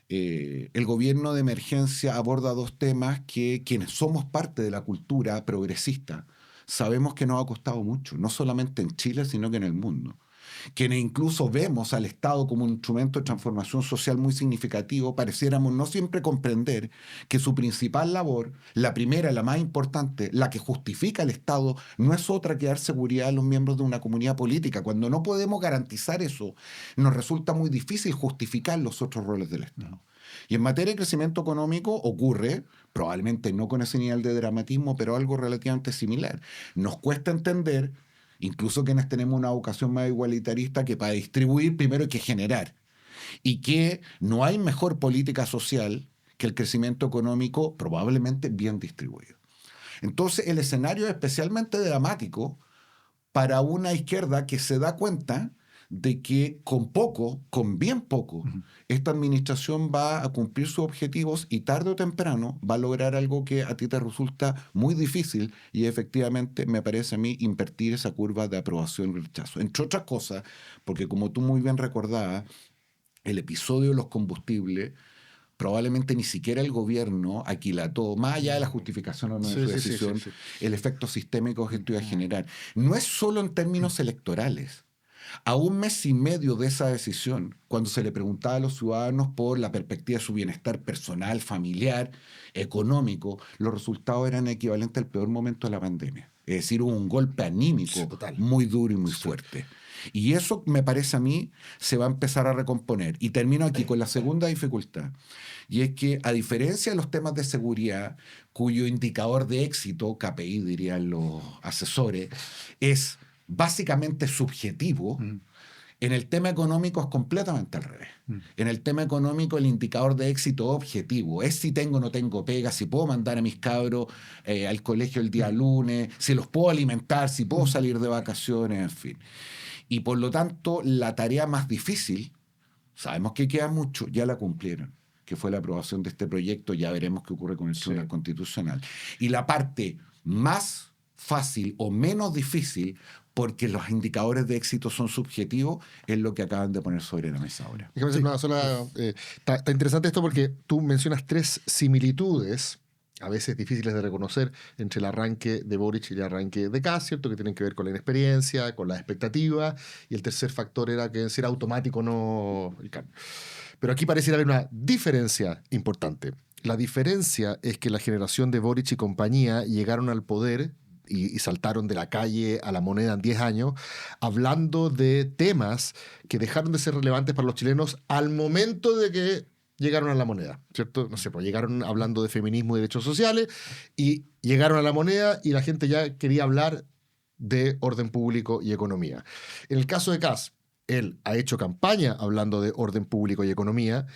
el gobierno de emergencia aborda 2 temas que quienes somos parte de la cultura progresista sabemos que nos ha costado mucho, no solamente en Chile, sino que en el mundo. Quienes incluso vemos al Estado como un instrumento de transformación social muy significativo, pareciéramos no siempre comprender que su principal labor, la primera, la más importante, la que justifica al Estado, no es otra que dar seguridad a los miembros de una comunidad política. Cuando no podemos garantizar eso, nos resulta muy difícil justificar los otros roles del Estado. Y en materia de crecimiento económico ocurre, probablemente no con ese nivel de dramatismo, pero algo relativamente similar. Nos cuesta entender, incluso quienes tenemos una vocación más igualitarista, que para distribuir primero hay que generar. Y que no hay mejor política social que el crecimiento económico probablemente bien distribuido. Entonces el escenario es especialmente dramático para una izquierda que se da cuenta de que con bien poco, esta administración va a cumplir sus objetivos y tarde o temprano va a lograr algo que a ti te resulta muy difícil y efectivamente me parece a mí invertir esa curva de aprobación y rechazo. Entre otras cosas, porque como tú muy bien recordabas, el episodio de los combustibles probablemente ni siquiera el gobierno aquilató, más allá de la justificación o no de su decisión, el efecto sistémico que esto iba a generar. No es solo en términos electorales. A un mes y medio de esa decisión, cuando se le preguntaba a los ciudadanos por la perspectiva de su bienestar personal, familiar, económico, los resultados eran equivalentes al peor momento de la pandemia. Es decir, hubo un golpe anímico muy duro y muy fuerte. Y eso, me parece a mí, se va a empezar a recomponer. Y termino aquí con la segunda dificultad. Y es que, a diferencia de los temas de seguridad, cuyo indicador de éxito, KPI dirían los asesores, es básicamente subjetivo, en el tema económico es completamente al revés. En el tema económico el indicador de éxito objetivo es si tengo o no tengo pega, si puedo mandar a mis cabros al colegio el día lunes, si los puedo alimentar, si puedo salir de vacaciones, en fin. Y por lo tanto la tarea más difícil, sabemos que queda mucho, ya la cumplieron, que fue la aprobación de este proyecto, ya veremos qué ocurre con el Tribunal Constitucional. Y la parte más fácil o menos difícil porque los indicadores de éxito son subjetivos, es lo que acaban de poner sobre la mesa ahora. Déjame hacer una sola... Está interesante esto porque tú mencionas 3 similitudes, a veces difíciles de reconocer, entre el arranque de Boric y el arranque de Kast, ¿cierto? Que tienen que ver con la inexperiencia, con la expectativa, y el tercer factor era que ser automático no el cambio. Pero aquí pareciera haber una diferencia importante. La diferencia es que la generación de Boric y compañía llegaron al poder y saltaron de la calle a la moneda en 10 años, hablando de temas que dejaron de ser relevantes para los chilenos al momento de que llegaron a la moneda, ¿cierto? No sé, pues llegaron hablando de feminismo y derechos sociales y llegaron a la moneda y la gente ya quería hablar de orden público y economía. En el caso de Kast, él ha hecho campaña hablando de orden público y economía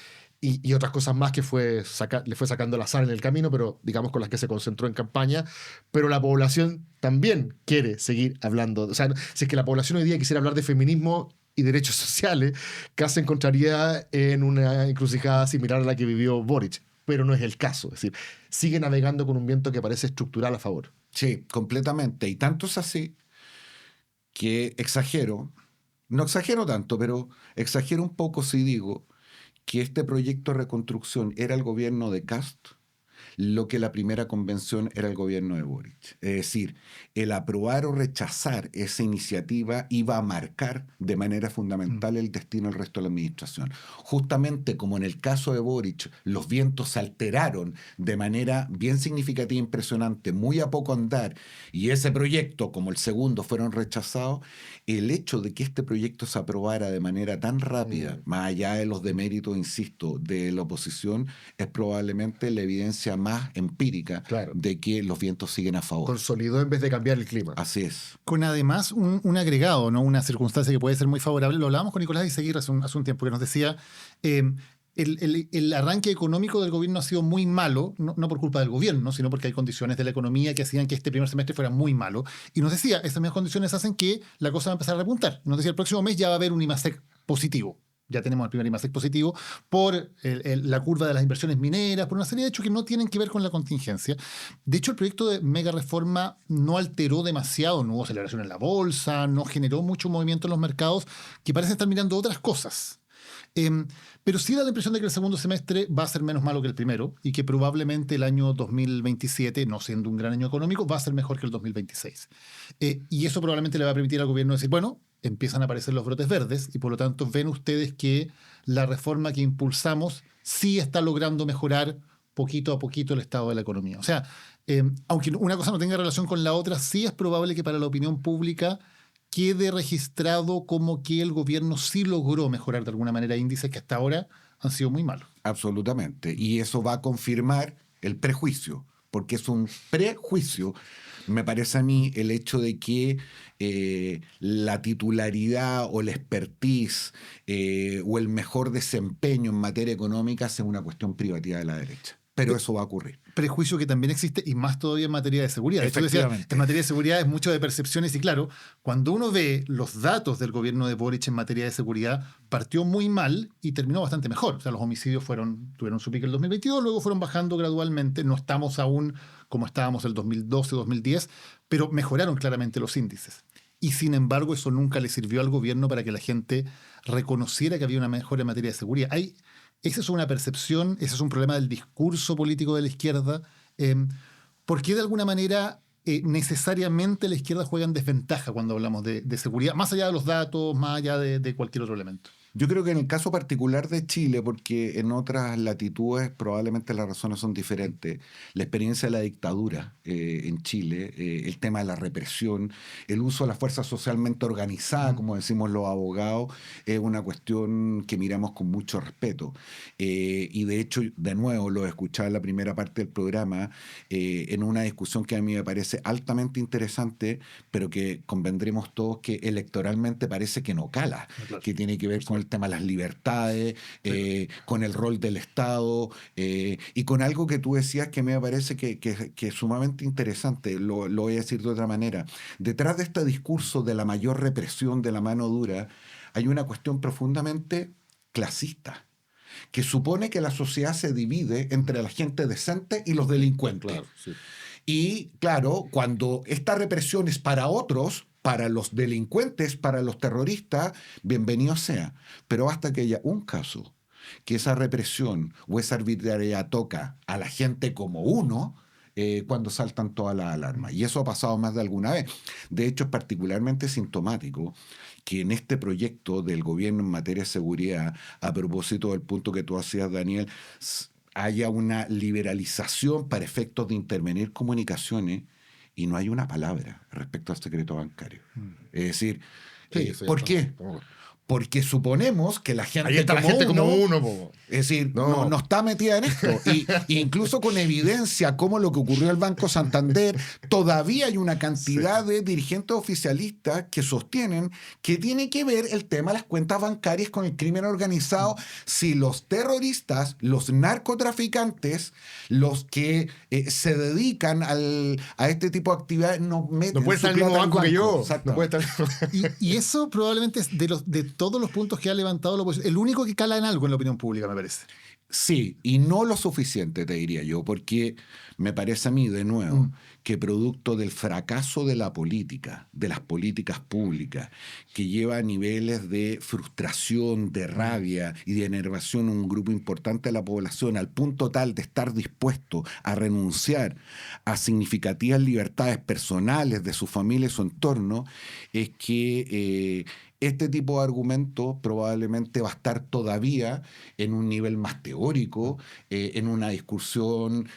y otras cosas más que le fue sacando al azar en el camino, pero digamos con las que se concentró en campaña, pero la población también quiere seguir hablando. O sea, si es que la población hoy día quisiera hablar de feminismo y derechos sociales, Kast se encontraría en una encrucijada similar a la que vivió Boric, pero no es el caso. Es decir, sigue navegando con un viento que parece estructural a favor. Sí, completamente. Y tanto es así que exagero, no exagero tanto, pero exagero un poco si digo que este proyecto de reconstrucción era el gobierno de Kast, lo que la primera convención era el gobierno de Boric. Es decir, el aprobar o rechazar esa iniciativa iba a marcar de manera fundamental el destino del resto de la administración. Justamente como en el caso de Boric, los vientos se alteraron de manera bien significativa e impresionante, muy a poco andar, y ese proyecto, como el segundo, fueron rechazados, el hecho de que este proyecto se aprobara de manera tan rápida, más allá de los deméritos, insisto, de la oposición, es probablemente la evidencia más empírica de que los vientos siguen a favor. Consolidó en vez de cambiar el clima. Así es. Con además un agregado, ¿no? Una circunstancia que puede ser muy favorable. Lo hablábamos con Nicolás Izaguirre hace un tiempo, que nos decía el arranque económico del gobierno ha sido muy malo, no por culpa del gobierno, sino porque hay condiciones de la economía que hacían que este primer semestre fuera muy malo. Y nos decía, esas mismas condiciones hacen que la cosa va a empezar a repuntar. Nos decía, el próximo mes ya va a haber un IMASEC positivo. Ya tenemos el primer IMASEC positivo por la curva de las inversiones mineras, por una serie de hechos que no tienen que ver con la contingencia. De hecho, el proyecto de mega reforma no alteró demasiado, no hubo aceleración en la bolsa, no generó mucho movimiento en los mercados, que parecen estar mirando otras cosas. Pero sí da la impresión de que el segundo semestre va a ser menos malo que el primero y que probablemente el año 2027, no siendo un gran año económico, va a ser mejor que el 2026. Y eso probablemente le va a permitir al gobierno decir, bueno, empiezan a aparecer los brotes verdes y por lo tanto ven ustedes que la reforma que impulsamos sí está logrando mejorar poquito a poquito el estado de la economía. O sea, aunque una cosa no tenga relación con la otra, sí es probable que para la opinión pública quede registrado como que el gobierno sí logró mejorar de alguna manera índices que hasta ahora han sido muy malos. Absolutamente. Y eso va a confirmar el prejuicio, porque es un prejuicio, me parece a mí, el hecho de que la titularidad o la expertise o el mejor desempeño en materia económica sea una cuestión privativa de la derecha. Pero eso va a ocurrir. Prejuicio que también existe y más todavía en materia de seguridad. De hecho, decía, en materia de seguridad es mucho de percepciones y claro, cuando uno ve los datos del gobierno de Boric en materia de seguridad, partió muy mal y terminó bastante mejor. O sea, los homicidios tuvieron su pico el 2022, luego fueron bajando gradualmente. No estamos aún como estábamos el 2012, 2010, pero mejoraron claramente los índices. Y sin embargo, eso nunca le sirvió al gobierno para que la gente reconociera que había una mejora en materia de seguridad. Esa es una percepción, ese es un problema del discurso político de la izquierda. ¿Por qué de alguna manera necesariamente la izquierda juega en desventaja cuando hablamos de seguridad, más allá de los datos, más allá de cualquier otro elemento? Yo creo que en el caso particular de Chile, porque en otras latitudes probablemente las razones son diferentes, la experiencia de la dictadura en Chile, el tema de la represión, el uso de la fuerza socialmente organizada, como decimos los abogados, es una cuestión que miramos con mucho respeto. Y de hecho, de nuevo, lo escuchaba en la primera parte del programa, en una discusión que a mí me parece altamente interesante, pero que convendremos todos que electoralmente parece que no cala, que tiene que ver con el tema de las libertades, con el rol del Estado y con algo que tú decías que me parece que es sumamente interesante, lo voy a decir de otra manera. Detrás de este discurso de la mayor represión, de la mano dura, hay una cuestión profundamente clasista, que supone que la sociedad se divide entre la gente decente y los delincuentes. Claro, sí. Y claro, cuando esta represión es para otros para los delincuentes, para los terroristas, bienvenido sea. Pero basta que haya un caso que esa represión o esa arbitrariedad toca a la gente como uno, cuando saltan todas las alarmas. Y eso ha pasado más de alguna vez. De hecho, es particularmente sintomático que en este proyecto del gobierno en materia de seguridad, a propósito del punto que tú hacías, Daniel, haya una liberalización para efectos de intervenir comunicaciones y no hay una palabra respecto al secreto bancario. Es decir, ¿por qué? Porque suponemos que la gente, ahí está la gente como uno, po. Es decir, no está metida en esto. Y incluso con evidencia, como lo que ocurrió al Banco Santander, todavía hay una cantidad de dirigentes oficialistas que sostienen que tiene que ver el tema de las cuentas bancarias con el crimen organizado. Si los terroristas, los narcotraficantes, los que se dedican a este tipo de actividades, no meten no puede estar en el mismo banco que yo. No puede estar... y eso probablemente es de todos los puntos que ha levantado la oposición, el único que cala en algo en la opinión pública, me parece. Sí, y no lo suficiente, te diría yo, porque me parece a mí, de nuevo, que producto del fracaso de la política, de las políticas públicas, que lleva a niveles de frustración, de rabia y de enervación a un grupo importante de la población, al punto tal de estar dispuesto a renunciar a significativas libertades personales de su familia y su entorno, es que este tipo de argumento probablemente va a estar todavía en un nivel más teórico, en una discusión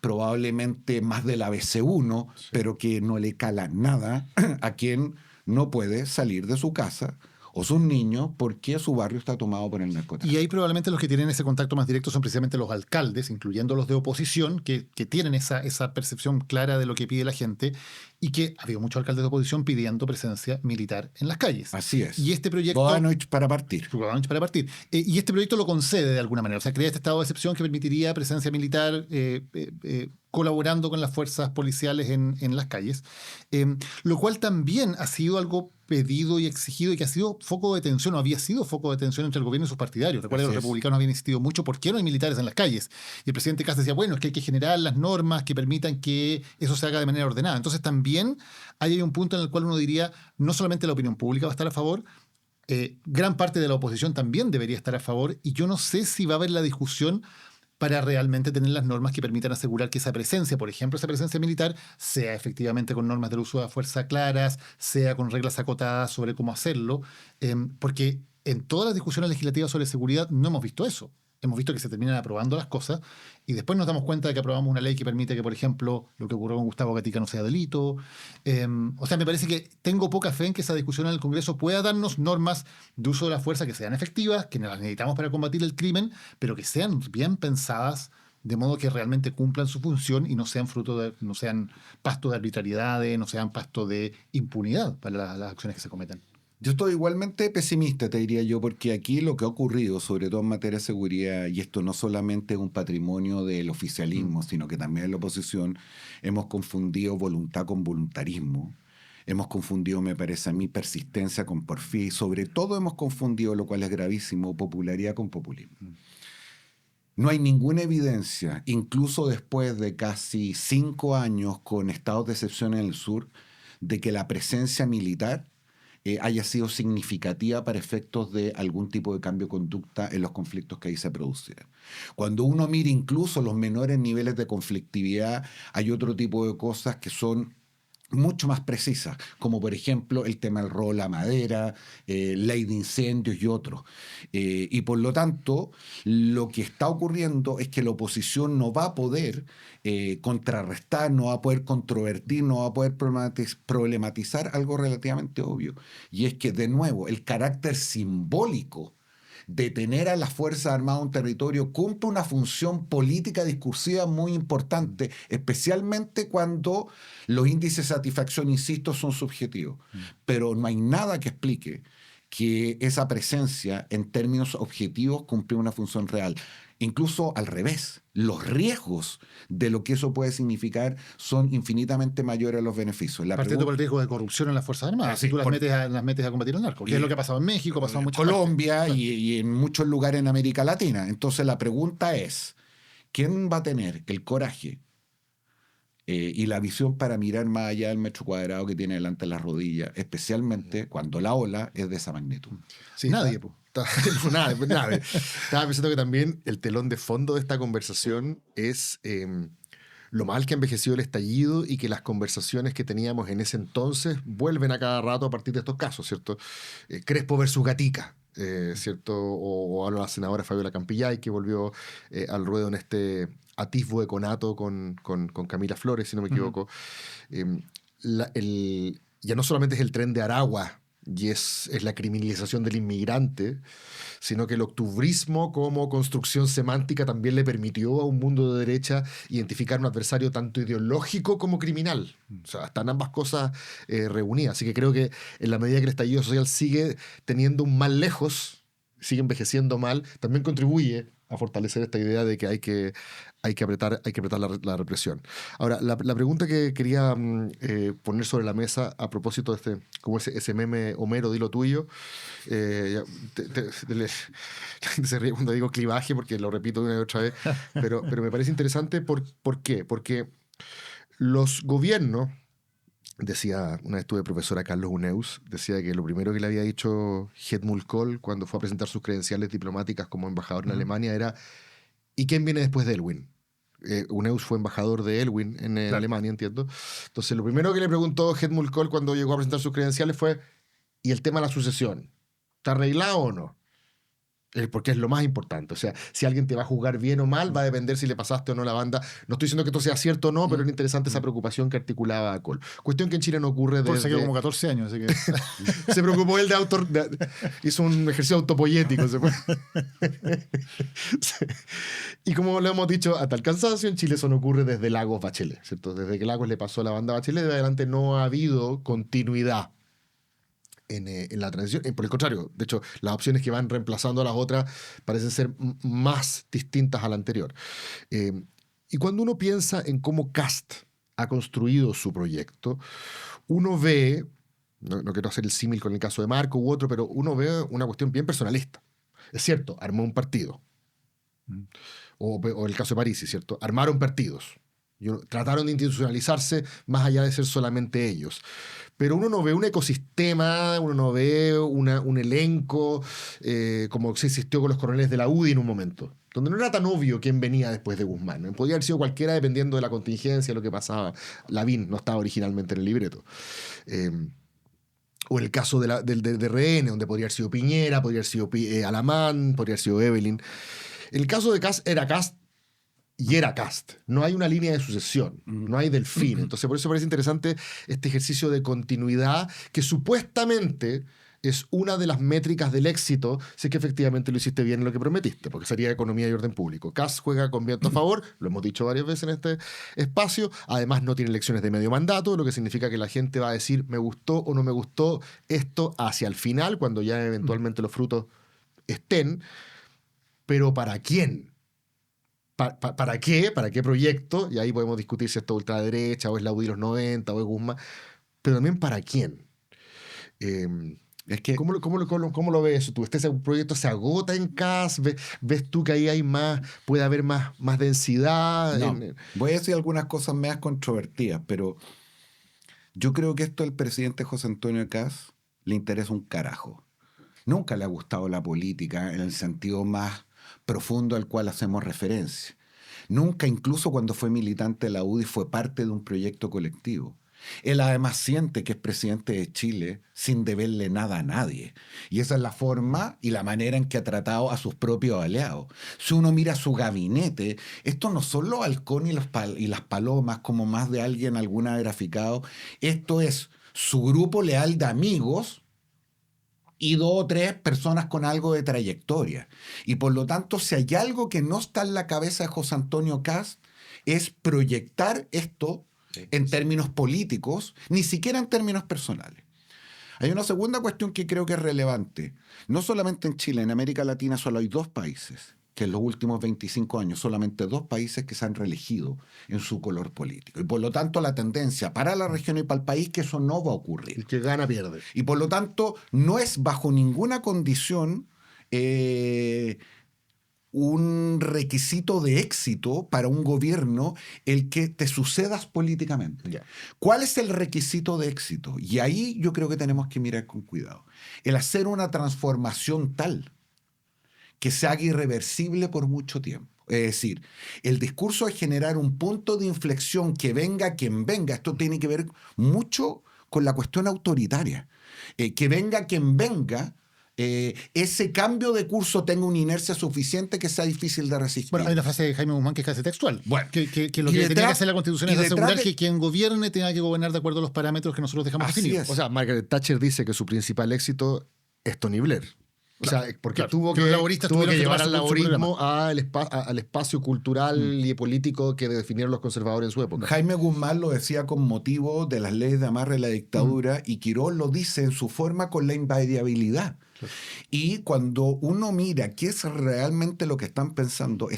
probablemente más de la BC1, sí, pero que no le cala nada a quien no puede salir de su casa o sus niños porque su barrio está tomado por el narcotráfico. Y ahí probablemente los que tienen ese contacto más directo son precisamente los alcaldes, incluyendo los de oposición, que tienen esa percepción clara de lo que pide la gente, y que ha habido muchos alcaldes de oposición pidiendo presencia militar en las calles. Así es. Y este proyecto... Bodanovich para partir. Y este proyecto lo concede de alguna manera. O sea, crea este estado de excepción que permitiría presencia militar colaborando con las fuerzas policiales en las calles. Lo cual también ha sido algo pedido y exigido y que ha sido foco de tensión, o había sido foco de tensión entre el gobierno y sus partidarios. Recuerda que los republicanos habían insistido mucho, ¿por qué no hay militares en las calles? Y el presidente Kast decía, bueno, es que hay que generar las normas que permitan que eso se haga de manera ordenada. Entonces también hay un punto en el cual uno diría, no solamente la opinión pública va a estar a favor, gran parte de la oposición también debería estar a favor, y yo no sé si va a haber la discusión para realmente tener las normas que permitan asegurar que esa presencia, por ejemplo, esa presencia militar, sea efectivamente con normas del uso de la fuerza claras, sea con reglas acotadas sobre cómo hacerlo, porque en todas las discusiones legislativas sobre seguridad no hemos visto eso. Hemos visto que se terminan aprobando las cosas y después nos damos cuenta de que aprobamos una ley que permite que, por ejemplo, lo que ocurrió con Gustavo Gatica no sea delito. O sea, me parece que tengo poca fe en que esa discusión en el Congreso pueda darnos normas de uso de la fuerza que sean efectivas, que las necesitamos para combatir el crimen, pero que sean bien pensadas de modo que realmente cumplan su función y no sean no sean pasto de arbitrariedades, no sean pasto de impunidad para las acciones que se cometan. Yo estoy igualmente pesimista, te diría yo, porque aquí lo que ha ocurrido, sobre todo en materia de seguridad, y esto no solamente es un patrimonio del oficialismo, sino que también de la oposición, hemos confundido voluntad con voluntarismo. Hemos confundido, me parece a mí, persistencia con porfía, y sobre todo hemos confundido, lo cual es gravísimo, popularidad con populismo. No hay ninguna evidencia, incluso después de casi 5 años con estados de excepción en el sur, de que la presencia militar haya sido significativa para efectos de algún tipo de cambio de conducta en los conflictos que ahí se producieron. Cuando uno mira incluso los menores niveles de conflictividad, hay otro tipo de cosas que son mucho más precisas, como por ejemplo el tema del robo de la madera, ley de incendios y otros. Y por lo tanto, lo que está ocurriendo es que la oposición no va a poder contrarrestar, no va a poder controvertir, no va a poder problematizar algo relativamente obvio. Y es que, de nuevo, el carácter simbólico de tener a las Fuerzas Armadas en un territorio cumple una función política discursiva muy importante, especialmente cuando los índices de satisfacción, insisto, son subjetivos. Pero no hay nada que explique que esa presencia en términos objetivos cumple una función real. Incluso al revés, los riesgos de lo que eso puede significar son infinitamente mayores a los beneficios. Partiendo por el riesgo de corrupción en las Fuerzas Armadas. Sí, si tú las metes a combatir el narco, que es lo que ha pasado en México, ha pasado en muchas Colombia partes. y en muchos lugares en América Latina. Entonces la pregunta es, ¿quién va a tener el coraje y la visión para mirar más allá del metro cuadrado que tiene delante de las rodillas, especialmente cuando la ola es de esa magnitud. Sí, Nadie, po. Nadie. Estaba pensando que también el telón de fondo de esta conversación es lo mal que ha envejecido el estallido y que las conversaciones que teníamos en ese entonces vuelven a cada rato a partir de estos casos, ¿cierto? Crespo versus Gatica, ¿cierto? O a la senadora Fabiola Campillay, que volvió al ruedo en este atisbo de conato con Camila Flores, si no me equivoco. Ya no solamente es el tren de Aragua y es la criminalización del inmigrante, sino que el octubrismo como construcción semántica también le permitió a un mundo de derecha identificar un adversario tanto ideológico como criminal. O sea, están ambas cosas reunidas. Así que creo que en la medida que el estallido social sigue teniendo un mal lejos, sigue envejeciendo mal, también contribuye a fortalecer esta idea de que hay que apretar la represión. Ahora, la pregunta que quería poner sobre la mesa a propósito de como ese meme Homero, di lo tuyo, la gente se ríe cuando digo clivaje porque lo repito una y otra vez, pero me parece interesante. ¿Por qué? Porque los gobiernos, decía, una vez tuve profesora Carlos Uneus, decía que lo primero que le había dicho Helmut Kohl cuando fue a presentar sus credenciales diplomáticas como embajador en Alemania era: ¿y quién viene después de Elwin? Uneus fue embajador de Elwin en Alemania, entiendo. Entonces, lo primero que le preguntó Helmut Kohl cuando llegó a presentar sus credenciales fue: ¿y el tema de la sucesión? ¿Está arreglado o no? Porque es lo más importante. O sea, si alguien te va a juzgar bien o mal, va a depender si le pasaste o no la banda. No estoy diciendo que esto sea cierto o no, pero era interesante esa preocupación que articulaba a Kohl. Cuestión que en Chile no ocurre Por desde... se quedó como 14 años, así que... Se preocupó él hizo un ejercicio autopoyético. Y como lo hemos dicho hasta el cansancio, en Chile eso no ocurre desde Lagos Bachelet, ¿cierto? Desde que Lagos le pasó a la banda Bachelet, de adelante no ha habido continuidad en la transición. Por el contrario, de hecho, las opciones que van reemplazando a las otras parecen ser más distintas a la anterior. Y cuando uno piensa en cómo Kast ha construido su proyecto, uno ve, no quiero hacer el símil con el caso de Marco u otro, pero uno ve una cuestión bien personalista. Es cierto, armó un partido. O el caso de Parisi, ¿cierto? Armaron partidos. Trataron de institucionalizarse más allá de ser solamente ellos. Pero uno no ve un ecosistema, uno no ve un elenco como se existió con los coroneles de la UDI en un momento, donde no era tan obvio quién venía después de Guzmán, ¿no? Podía haber sido cualquiera dependiendo de la contingencia, lo que pasaba. Lavín no estaba originalmente en el libreto. O el caso de RN, donde podría haber sido Piñera, podría haber sido Alamán, podría haber sido Evelyn. El caso de Kast era Kast y era Kast. No hay una línea de sucesión, no hay delfín. Entonces, por eso parece interesante este ejercicio de continuidad que supuestamente es una de las métricas del éxito si es que efectivamente lo hiciste bien en lo que prometiste, porque sería economía y orden público. Kast juega con viento a favor, lo hemos dicho varias veces en este espacio. Además, no tiene elecciones de medio mandato, lo que significa que la gente va a decir me gustó o no me gustó esto hacia el final, cuando ya eventualmente los frutos estén. Pero ¿para quién? ¿Para qué? ¿Para qué proyecto? Y ahí podemos discutir si esto es ultraderecha o es la UDI los 90 o es Guzmán. Pero también ¿para quién? Es que, ¿Cómo lo ves eso tú? ¿Este proyecto se agota en Kast? ¿Ves tú que ahí hay puede haber más densidad? no, voy a decir algunas cosas más controvertidas, pero yo creo que esto al presidente José Antonio Kast le interesa un carajo. Nunca le ha gustado la política en el sentido más profundo al cual hacemos referencia. Nunca, incluso cuando fue militante de la UDI, fue parte de un proyecto colectivo. Él además siente que es presidente de Chile sin deberle nada a nadie. Y esa es la forma y la manera en que ha tratado a sus propios aliados. Si uno mira su gabinete, esto no son los halcones y las palomas, como más de alguien alguna ha graficado. Esto es su grupo leal de amigos y 2 o 3 personas con algo de trayectoria. Y por lo tanto, si hay algo que no está en la cabeza de José Antonio Kast, es proyectar esto en términos políticos, ni siquiera en términos personales. Hay una segunda cuestión que creo que es relevante. No solamente en Chile, en América Latina solo hay 2 países que en los últimos 25 años, solamente 2 países que se han reelegido en su color político. Y por lo tanto, la tendencia para la región y para el país que eso no va a ocurrir. El que gana pierde. Y por lo tanto, no es bajo ninguna condición un requisito de éxito para un gobierno el que te sucedas políticamente. Ya. ¿Cuál es el requisito de éxito? Y ahí yo creo que tenemos que mirar con cuidado. El hacer una transformación tal que se haga irreversible por mucho tiempo. Es decir, el discurso de generar un punto de inflexión que venga quien venga, esto tiene que ver mucho con la cuestión autoritaria. Que venga quien venga, ese cambio de curso tenga una inercia suficiente que sea difícil de resistir. Bueno, hay una frase de Jaime Guzmán que es casi textual. Bueno, que lo que tenía que hacer la Constitución es asegurar de... que quien gobierne tenga que gobernar de acuerdo a los parámetros que nosotros dejamos Así definidos. es. O sea, Margaret Thatcher dice que su principal éxito es Tony Blair. O sea, porque claro, tuvo que que, los laboristas tuvo que tuvieron que llevar al tomar su laborismo al espacio cultural y político que definieron los conservadores en su época. Jaime Guzmán lo decía con motivo de las leyes de amarre de la dictadura y Quirós lo dice en su forma con la invariabilidad. Claro. Y cuando uno mira qué es realmente lo que están pensando,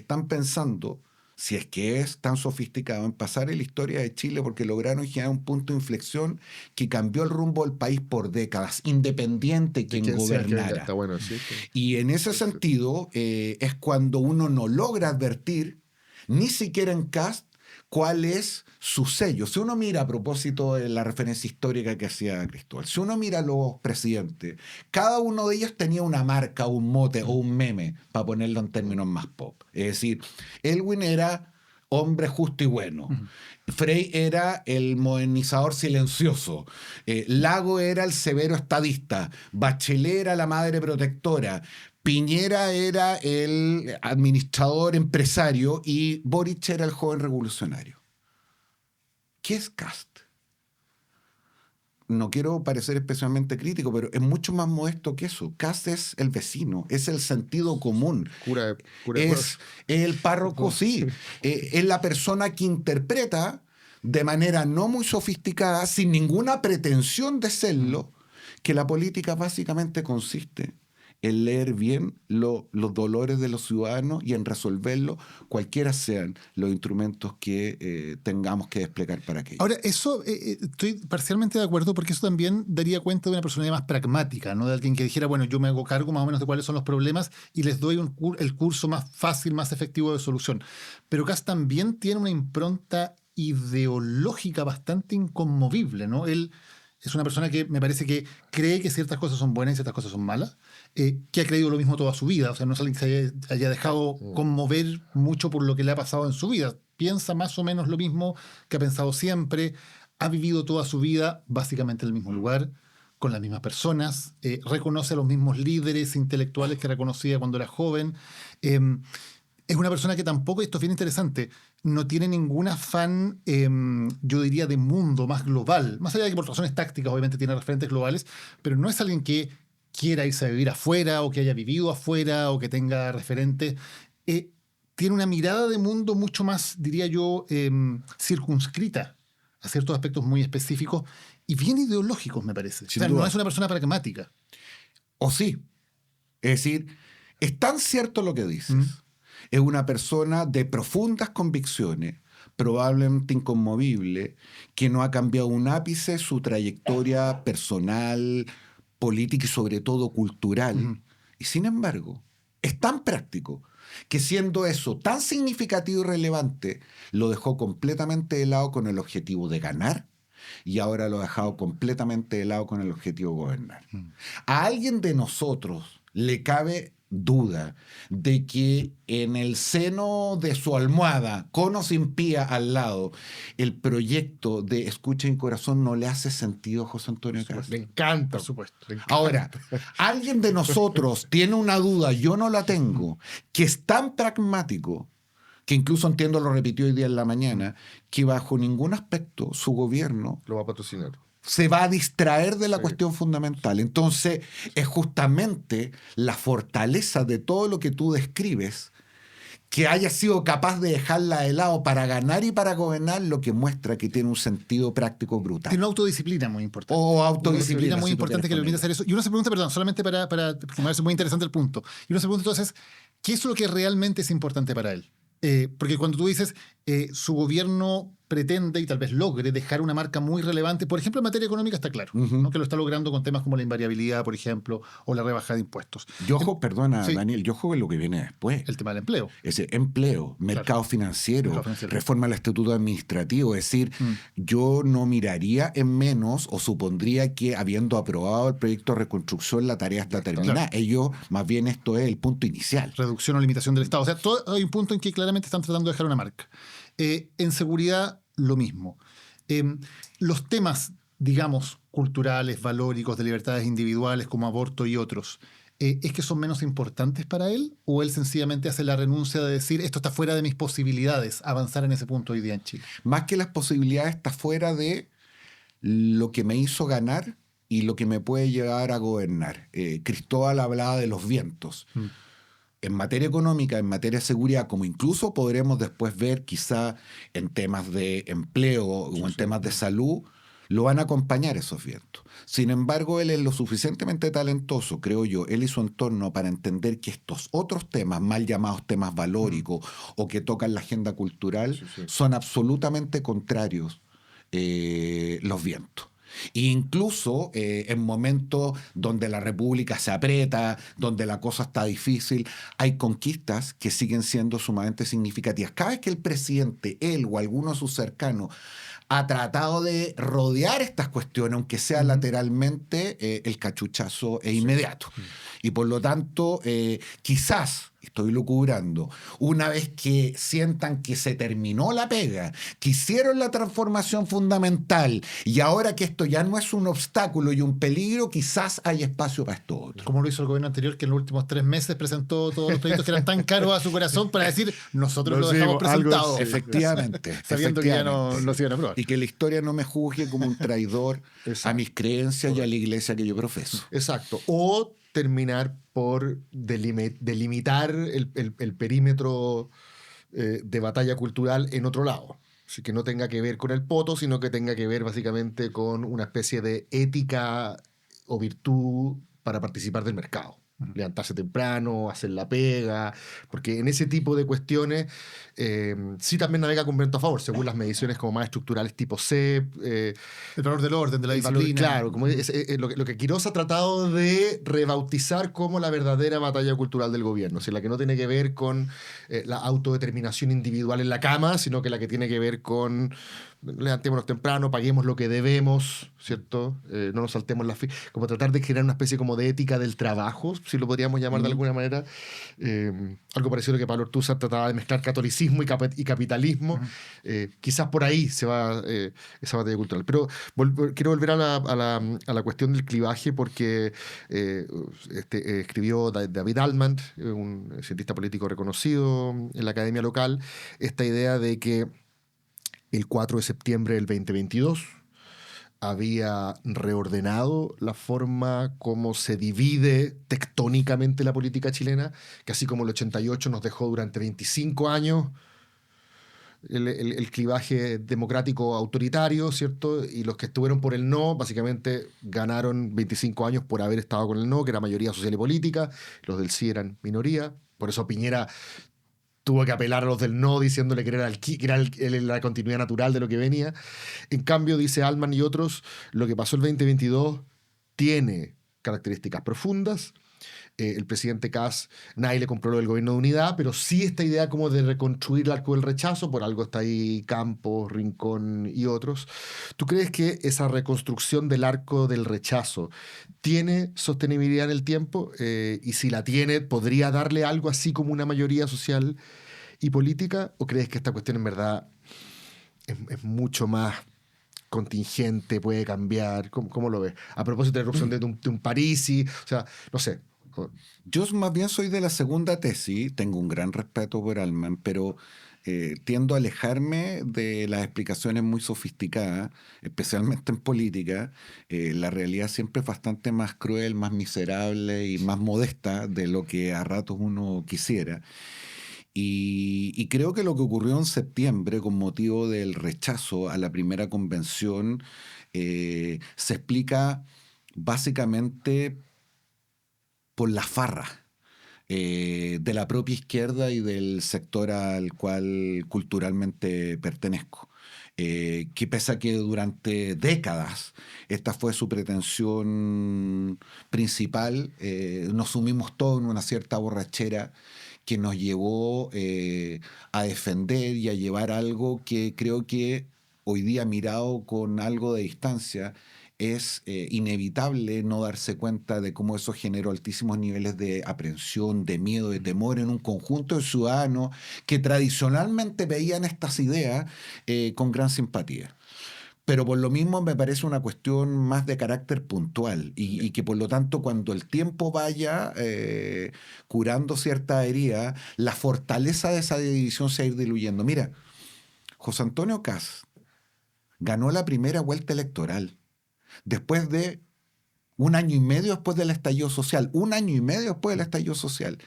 si es que es tan sofisticado, en pasar en la historia de Chile porque lograron generar un punto de inflexión que cambió el rumbo del país por décadas, independiente quien gobernara. Está bueno, sí. Y en ese sentido es cuando uno no logra advertir, ni siquiera en Kast, cuál es su sello. Si uno mira, a propósito de la referencia histórica que hacía Cristóbal, si uno mira a los presidentes, cada uno de ellos tenía una marca, un mote o un meme, para ponerlo en términos más pop. Es decir, Elwin era hombre justo y bueno. Frey era el modernizador silencioso. Lago era el severo estadista. Bachelet era la madre protectora. Piñera era el administrador empresario y Boric era el joven revolucionario. ¿Qué es Kast? No quiero parecer especialmente crítico, pero es mucho más modesto que eso. Kast es el vecino, es el sentido común. Es el párroco, sí. Es la persona que interpreta de manera no muy sofisticada, sin ninguna pretensión de serlo, que la política básicamente consiste en leer bien los dolores de los ciudadanos y en resolverlos, cualquiera sean los instrumentos que tengamos que desplegar para aquello. Ahora, eso estoy parcialmente de acuerdo porque eso también daría cuenta de una personalidad más pragmática, ¿no? De alguien que dijera, bueno, yo me hago cargo más o menos de cuáles son los problemas y les doy el curso más fácil, más efectivo de solución. Pero Kast también tiene una impronta ideológica bastante inconmovible, ¿no? Él es una persona que me parece que cree que ciertas cosas son buenas y ciertas cosas son malas, que ha creído lo mismo toda su vida. O sea, no es alguien que se haya dejado conmover mucho por lo que le ha pasado en su vida. Piensa más o menos lo mismo que ha pensado siempre. Ha vivido toda su vida básicamente en el mismo lugar, con las mismas personas. Reconoce a los mismos líderes intelectuales que reconocía cuando era joven. Es una persona que tampoco, esto es bien interesante, no tiene ningún afán, yo diría, de mundo más global. Más allá de que por razones tácticas obviamente tiene referentes globales, pero no es alguien que quiera irse a vivir afuera o que haya vivido afuera o que tenga referentes. Tiene una mirada de mundo mucho más, diría yo, circunscrita a ciertos aspectos muy específicos y bien ideológicos, me parece. O sea, no es una persona pragmática. O sí. Es decir, es tan cierto lo que dices. Es una persona de profundas convicciones, probablemente inconmovible, que no ha cambiado un ápice su trayectoria personal, política y sobre todo cultural. Y sin embargo, es tan práctico que siendo eso tan significativo y relevante, lo dejó completamente de lado con el objetivo de ganar y ahora lo ha dejado completamente de lado con el objetivo de gobernar. A alguien de nosotros le cabe duda de que en el seno de su almohada, con o sin pía al lado, el proyecto de Escucha en Corazón no le hace sentido a José Antonio Kast. Le encanta, por supuesto. Ahora, alguien de nosotros tiene una duda, yo no la tengo, que es tan pragmático, que incluso entiendo, lo repitió hoy día en la mañana, que bajo ningún aspecto su gobierno lo va a patrocinar. Se va a distraer de la cuestión fundamental. Entonces, es justamente la fortaleza de todo lo que tú describes, que haya sido capaz de dejarla de lado para ganar y para gobernar, lo que muestra que tiene un sentido práctico brutal. Tiene una autodisciplina muy importante. O autodisciplina muy importante que le permite hacer eso. Y uno se pregunta, perdón, solamente porque me parece muy interesante el punto. Y uno se pregunta entonces, ¿qué es lo que realmente es importante para él? Porque cuando tú dices su gobierno pretende y tal vez logre dejar una marca muy relevante. Por ejemplo, en materia económica está claro, ¿no? Que lo está logrando con temas como la invariabilidad, por ejemplo, o la rebaja de impuestos. Yo perdona, Sí. Daniel, yo juego en lo que viene después. El tema del empleo. Ese empleo, mercado financiero, Mercado financiero. reforma del estatuto administrativo. Es decir, yo no miraría en menos o supondría que habiendo aprobado el proyecto de reconstrucción la tarea está terminada. Ellos, más bien esto es el punto inicial. Reducción o limitación del Estado. O sea, hay un punto en que claramente están tratando de dejar una marca. En seguridad, lo mismo. Los temas, digamos, culturales, valóricos, de libertades individuales como aborto y otros, ¿es que son menos importantes para él? ¿O él sencillamente hace la renuncia de decir esto está fuera de mis posibilidades avanzar en ese punto hoy día en Chile? Más que las posibilidades, está fuera de lo que me hizo ganar y lo que me puede llevar a gobernar. Cristóbal hablaba de los vientos. En materia económica, en materia de seguridad, como incluso podremos después ver quizá en temas de empleo o en temas de salud, lo van a acompañar esos vientos. Sin embargo, él es lo suficientemente talentoso, creo yo, él y su entorno, para entender que estos otros temas, mal llamados temas valóricos o que tocan la agenda cultural, son absolutamente contrarios los vientos. E incluso en momentos donde la República se aprieta, donde la cosa está difícil, hay conquistas que siguen siendo sumamente significativas. Cada vez que el presidente, él o alguno de sus cercanos, ha tratado de rodear estas cuestiones, aunque sea lateralmente, el cachuchazo es inmediato. Y por lo tanto, quizás, estoy lucubrando, una vez que sientan que se terminó la pega, que hicieron la transformación fundamental y ahora que esto ya no es un obstáculo y un peligro, quizás hay espacio para esto otro. Como lo hizo el gobierno anterior, que en los últimos 3 meses presentó todos los proyectos que eran tan caros a su corazón para decir, nosotros lo dejamos presentado. Efectivamente. Sabiendo que ya no se iban a aprobar. Y que la historia no me juzgue como un traidor a mis creencias y a la iglesia que yo profeso. Exacto. O terminar por delimitar el perímetro de batalla cultural en otro lado. Así que no tenga que ver con el poto, sino que tenga que ver básicamente con una especie de ética o virtud para participar del mercado. Levantarse temprano, hacer la pega, porque en ese tipo de cuestiones sí también navega con viento a favor, según las mediciones como más estructurales tipo CEP. El valor del orden, de la disciplina. Claro, como lo que Quirós ha tratado de rebautizar como la verdadera batalla cultural del gobierno, o sea, la que no tiene que ver con la autodeterminación individual en la cama, sino que la que tiene que ver con levantémonos temprano, paguemos lo que debemos, ¿cierto? No nos saltemos las filas. Como tratar de generar una especie como de ética del trabajo, si lo podríamos llamar de alguna manera. Algo parecido a lo que Pablo Ortúzar trataba de mezclar catolicismo y capitalismo. Quizás por ahí se va esa batalla cultural. Pero quiero volver a la cuestión del clivaje porque escribió David Altman, un cientista político reconocido en la academia local, esta idea de que el 4 de septiembre del 2022 había reordenado la forma como se divide tectónicamente la política chilena, que así como el 88 nos dejó durante 25 años el clivaje democrático autoritario, ¿cierto? Y los que estuvieron por el no, básicamente ganaron 25 años por haber estado con el no, que era mayoría social y política, los del sí eran minoría. Por eso Piñera tuvo que apelar a los del no, diciéndole que era la continuidad natural de lo que venía. En cambio, dice Altman y otros, lo que pasó el 2022 tiene características profundas. El presidente Kast, nadie le compró lo del gobierno de unidad, pero sí esta idea como de reconstruir el arco del rechazo, por algo está ahí Campos, Rincón y otros. ¿Tú crees que esa reconstrucción del arco del rechazo tiene sostenibilidad en el tiempo? Y si la tiene, ¿podría darle algo así como una mayoría social y política? ¿O crees que esta cuestión en verdad es mucho más contingente, puede cambiar? ¿Cómo lo ves? A propósito de la erupción de un Parisi, o sea, no sé. Yo más bien soy de la segunda tesis, tengo un gran respeto por Altman, pero tiendo a alejarme de las explicaciones muy sofisticadas, especialmente en política. La realidad siempre es bastante más cruel, más miserable y más modesta de lo que a ratos uno quisiera. Y creo que lo que ocurrió en septiembre con motivo del rechazo a la primera convención se explica básicamente por la farra de la propia izquierda y del sector al cual culturalmente pertenezco. que pese a que durante décadas esta fue su pretensión principal, nos sumimos todos en una cierta borrachera que nos llevó a defender y a llevar algo que creo que hoy día, mirado con algo de distancia, es inevitable no darse cuenta de cómo eso generó altísimos niveles de aprensión, de miedo, de temor en un conjunto de ciudadanos que tradicionalmente veían estas ideas con gran simpatía. Pero por lo mismo me parece una cuestión más de carácter puntual y que por lo tanto cuando el tiempo vaya curando cierta herida, la fortaleza de esa división se va a ir diluyendo. Mira, José Antonio Kast ganó la primera vuelta electoral después de 1 año y medio después del estallido social. 1 año y medio después del estallido social.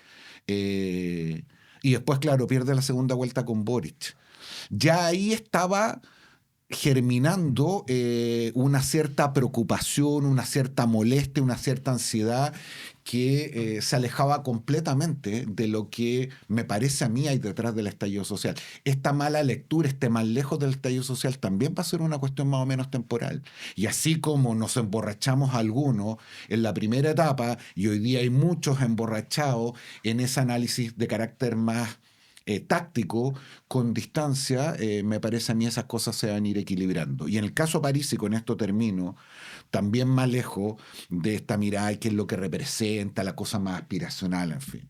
Y después, claro, pierde la segunda vuelta con Boric. Ya ahí estaba germinando una cierta preocupación, una cierta molestia, una cierta ansiedad que se alejaba completamente de lo que me parece a mí hay detrás del estallido social. Esta mala lectura, este mal lejos del estallido social también va a ser una cuestión más o menos temporal. Y así como nos emborrachamos algunos en la primera etapa y hoy día hay muchos emborrachados en ese análisis de carácter más táctico, con distancia, me parece a mí esas cosas se van a ir equilibrando. Y en el caso París, y con esto termino, también más lejos de esta mirada y qué es lo que representa, la cosa más aspiracional, en fin.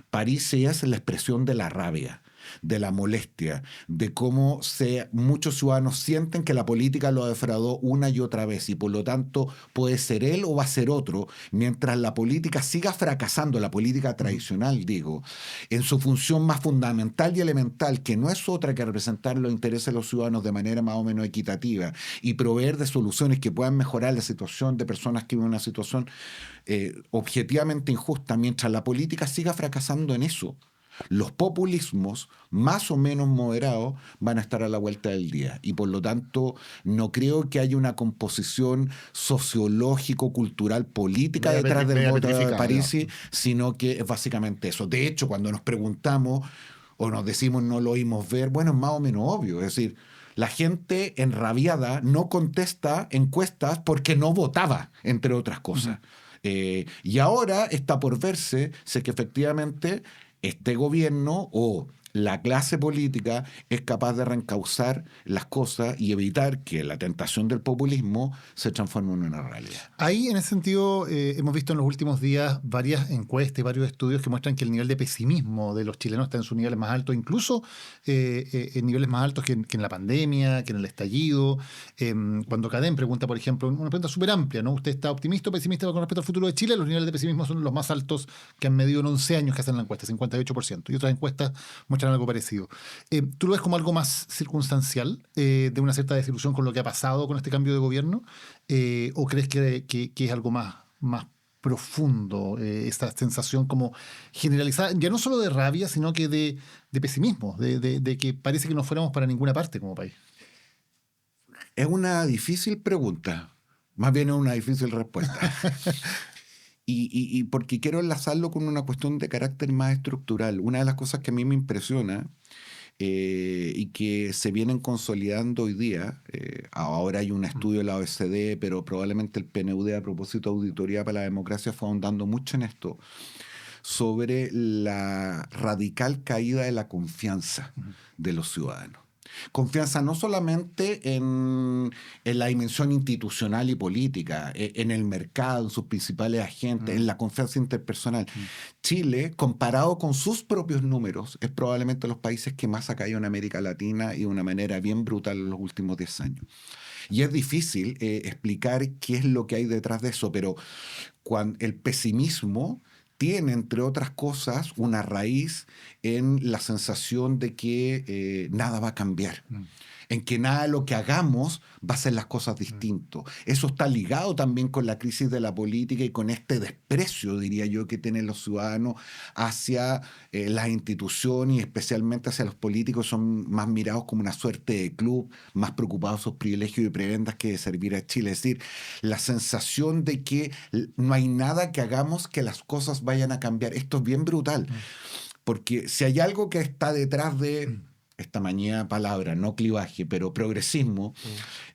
París es la expresión de la rabia, de la molestia, de cómo muchos ciudadanos sienten que la política lo defraudó una y otra vez y por lo tanto puede ser él o va a ser otro, mientras la política siga fracasando, la política tradicional, digo, en su función más fundamental y elemental, que no es otra que representar los intereses de los ciudadanos de manera más o menos equitativa y proveer de soluciones que puedan mejorar la situación de personas que viven una situación objetivamente injusta, mientras la política siga fracasando en eso. Los populismos más o menos moderados van a estar a la vuelta del día y por lo tanto no creo que haya una composición sociológico, cultural, política detrás del voto de Parisi, sino que es básicamente eso. De hecho, cuando nos preguntamos o nos decimos no lo oímos ver, bueno, es más o menos obvio, es decir, la gente enrabiada no contesta encuestas porque no votaba, entre otras cosas. Y ahora está por verse si que efectivamente este gobierno o la clase política es capaz de reencauzar las cosas y evitar que la tentación del populismo se transforme en una realidad. Ahí, en ese sentido, hemos visto en los últimos días varias encuestas y varios estudios que muestran que el nivel de pesimismo de los chilenos está en sus niveles más altos, incluso en niveles más altos que en la pandemia, que en el estallido. Cuando Cadem pregunta, por ejemplo, una pregunta súper amplia, ¿no? ¿Usted está optimista o pesimista con respecto al futuro de Chile? Los niveles de pesimismo son los más altos que han medido en 11 años que hacen la encuesta, 58%. Y otras encuestas muestran algo parecido. ¿Tú lo ves como algo más circunstancial, de una cierta desilusión con lo que ha pasado con este cambio de gobierno? ¿O crees que es algo más profundo, esta sensación como generalizada, ya no solo de rabia, sino que de pesimismo, de que parece que no fuéramos para ninguna parte como país? Es una difícil pregunta, más bien es una difícil respuesta. Y porque quiero enlazarlo con una cuestión de carácter más estructural. Una de las cosas que a mí me impresiona y que se vienen consolidando hoy día, ahora hay un estudio de la OECD, pero probablemente el PNUD a propósito de Auditoría para la Democracia fue ahondando mucho en esto, sobre la radical caída de la confianza de los ciudadanos. Confianza no solamente en la dimensión institucional y política, en el mercado, en sus principales agentes, en la confianza interpersonal. Chile, comparado con sus propios números, es probablemente los países que más ha caído en América Latina y de una manera bien brutal en los últimos 10 años. Y es difícil explicar qué es lo que hay detrás de eso, pero cuando el pesimismo tiene, entre otras cosas, una raíz en la sensación de que nada va a cambiar, en que nada de lo que hagamos va a hacer las cosas distinto. Eso está ligado también con la crisis de la política y con este desprecio, diría yo, que tienen los ciudadanos hacia las instituciones y especialmente hacia los políticos. Son más mirados como una suerte de club, más preocupados de sus privilegios y prebendas que de servir a Chile. Es decir, la sensación de que no hay nada que hagamos que las cosas vayan a cambiar. Esto es bien brutal, porque si hay algo que está detrás de esta mañana palabra, no clivaje, pero progresismo,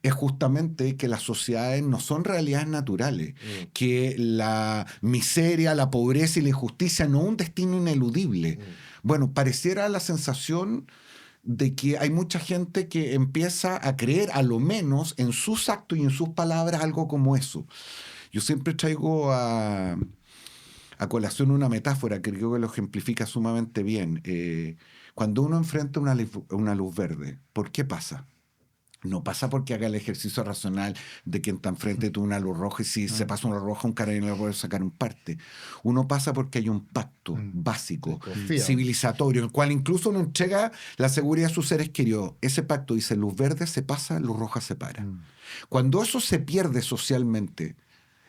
es justamente que las sociedades no son realidades naturales, que la miseria, la pobreza y la injusticia no es un destino ineludible. Bueno, pareciera la sensación de que hay mucha gente que empieza a creer, a lo menos en sus actos y en sus palabras, algo como eso. Yo siempre traigo a colación una metáfora que creo que lo ejemplifica sumamente bien. Cuando uno enfrenta una luz verde, ¿por qué pasa? No pasa porque haga el ejercicio racional de quien está enfrente de una luz roja y si se pasa una roja un carabinero puede sacar un parte. Uno pasa porque hay un pacto básico, civilizatorio, en el cual incluso uno entrega la seguridad a sus seres queridos. Ese pacto dice luz verde se pasa, luz roja se para. Cuando eso se pierde socialmente,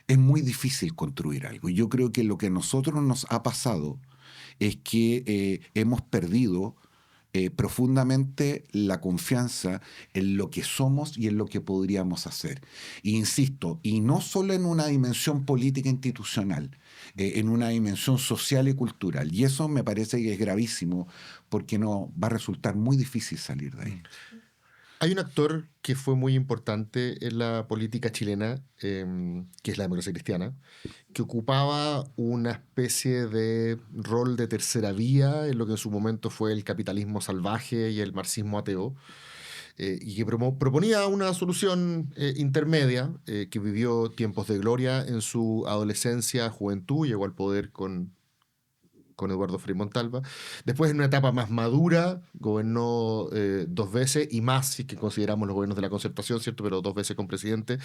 es muy difícil construir algo. Y yo creo que lo que a nosotros nos ha pasado es que hemos perdido profundamente la confianza en lo que somos y en lo que podríamos hacer. E insisto, y no solo en una dimensión política institucional, en una dimensión social y cultural. Y eso me parece que es gravísimo porque no va a resultar muy difícil salir de ahí. Hay un actor que fue muy importante en la política chilena, que es la democracia cristiana, que ocupaba una especie de rol de tercera vía en lo que en su momento fue el capitalismo salvaje y el marxismo ateo, y que proponía una solución intermedia, que vivió tiempos de gloria en su adolescencia, juventud, llegó al poder con Eduardo Frei Montalva. Después, en una etapa más madura, gobernó 2 veces, y más si que consideramos los gobiernos de la Concertación, ¿cierto? Pero 2 veces con presidente,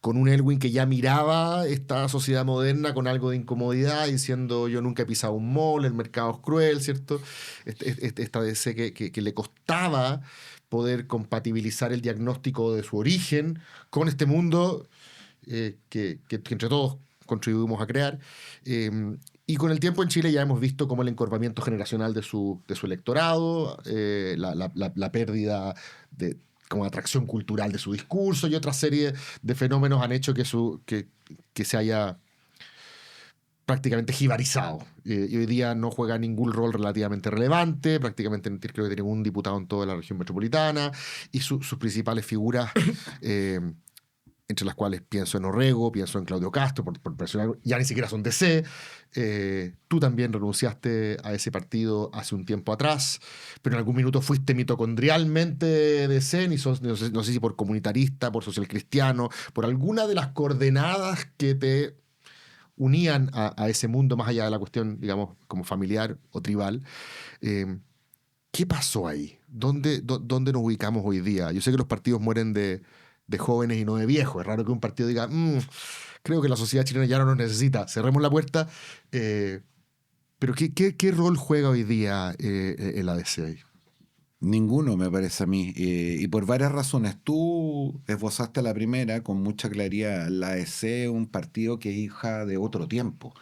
con un Elwin que ya miraba esta sociedad moderna con algo de incomodidad, diciendo yo nunca he pisado un mall, el mercado es cruel, ¿cierto? Esta DC que le costaba poder compatibilizar el diagnóstico de su origen con este mundo que entre todos contribuimos a crear. Y con el tiempo en Chile ya hemos visto cómo el encorvamiento generacional de su electorado, la pérdida de como atracción cultural de su discurso y otra serie de fenómenos han hecho que se haya prácticamente jibarizado. Y hoy día no juega ningún rol relativamente relevante, prácticamente creo que tiene un diputado en toda la región metropolitana, y sus principales figuras... entre las cuales pienso en Orrego, pienso en Claudio Castro, por presionar, ya ni siquiera son DC. Tú también renunciaste a ese partido hace un tiempo atrás, pero en algún minuto fuiste mitocondrialmente DC, no sé si por comunitarista, por social cristiano, por alguna de las coordenadas que te unían a ese mundo, más allá de la cuestión, digamos, como familiar o tribal. ¿Qué pasó ahí? ¿Dónde nos ubicamos hoy día? Yo sé que los partidos mueren de jóvenes y no de viejos. Es raro que un partido diga, creo que la sociedad chilena ya no nos necesita, cerremos la puerta. Pero ¿qué rol juega hoy día el ADC ahí? Ninguno, me parece a mí. Y por varias razones. Tú esbozaste la primera con mucha claridad. La ADC es un partido que es hija de otro tiempo,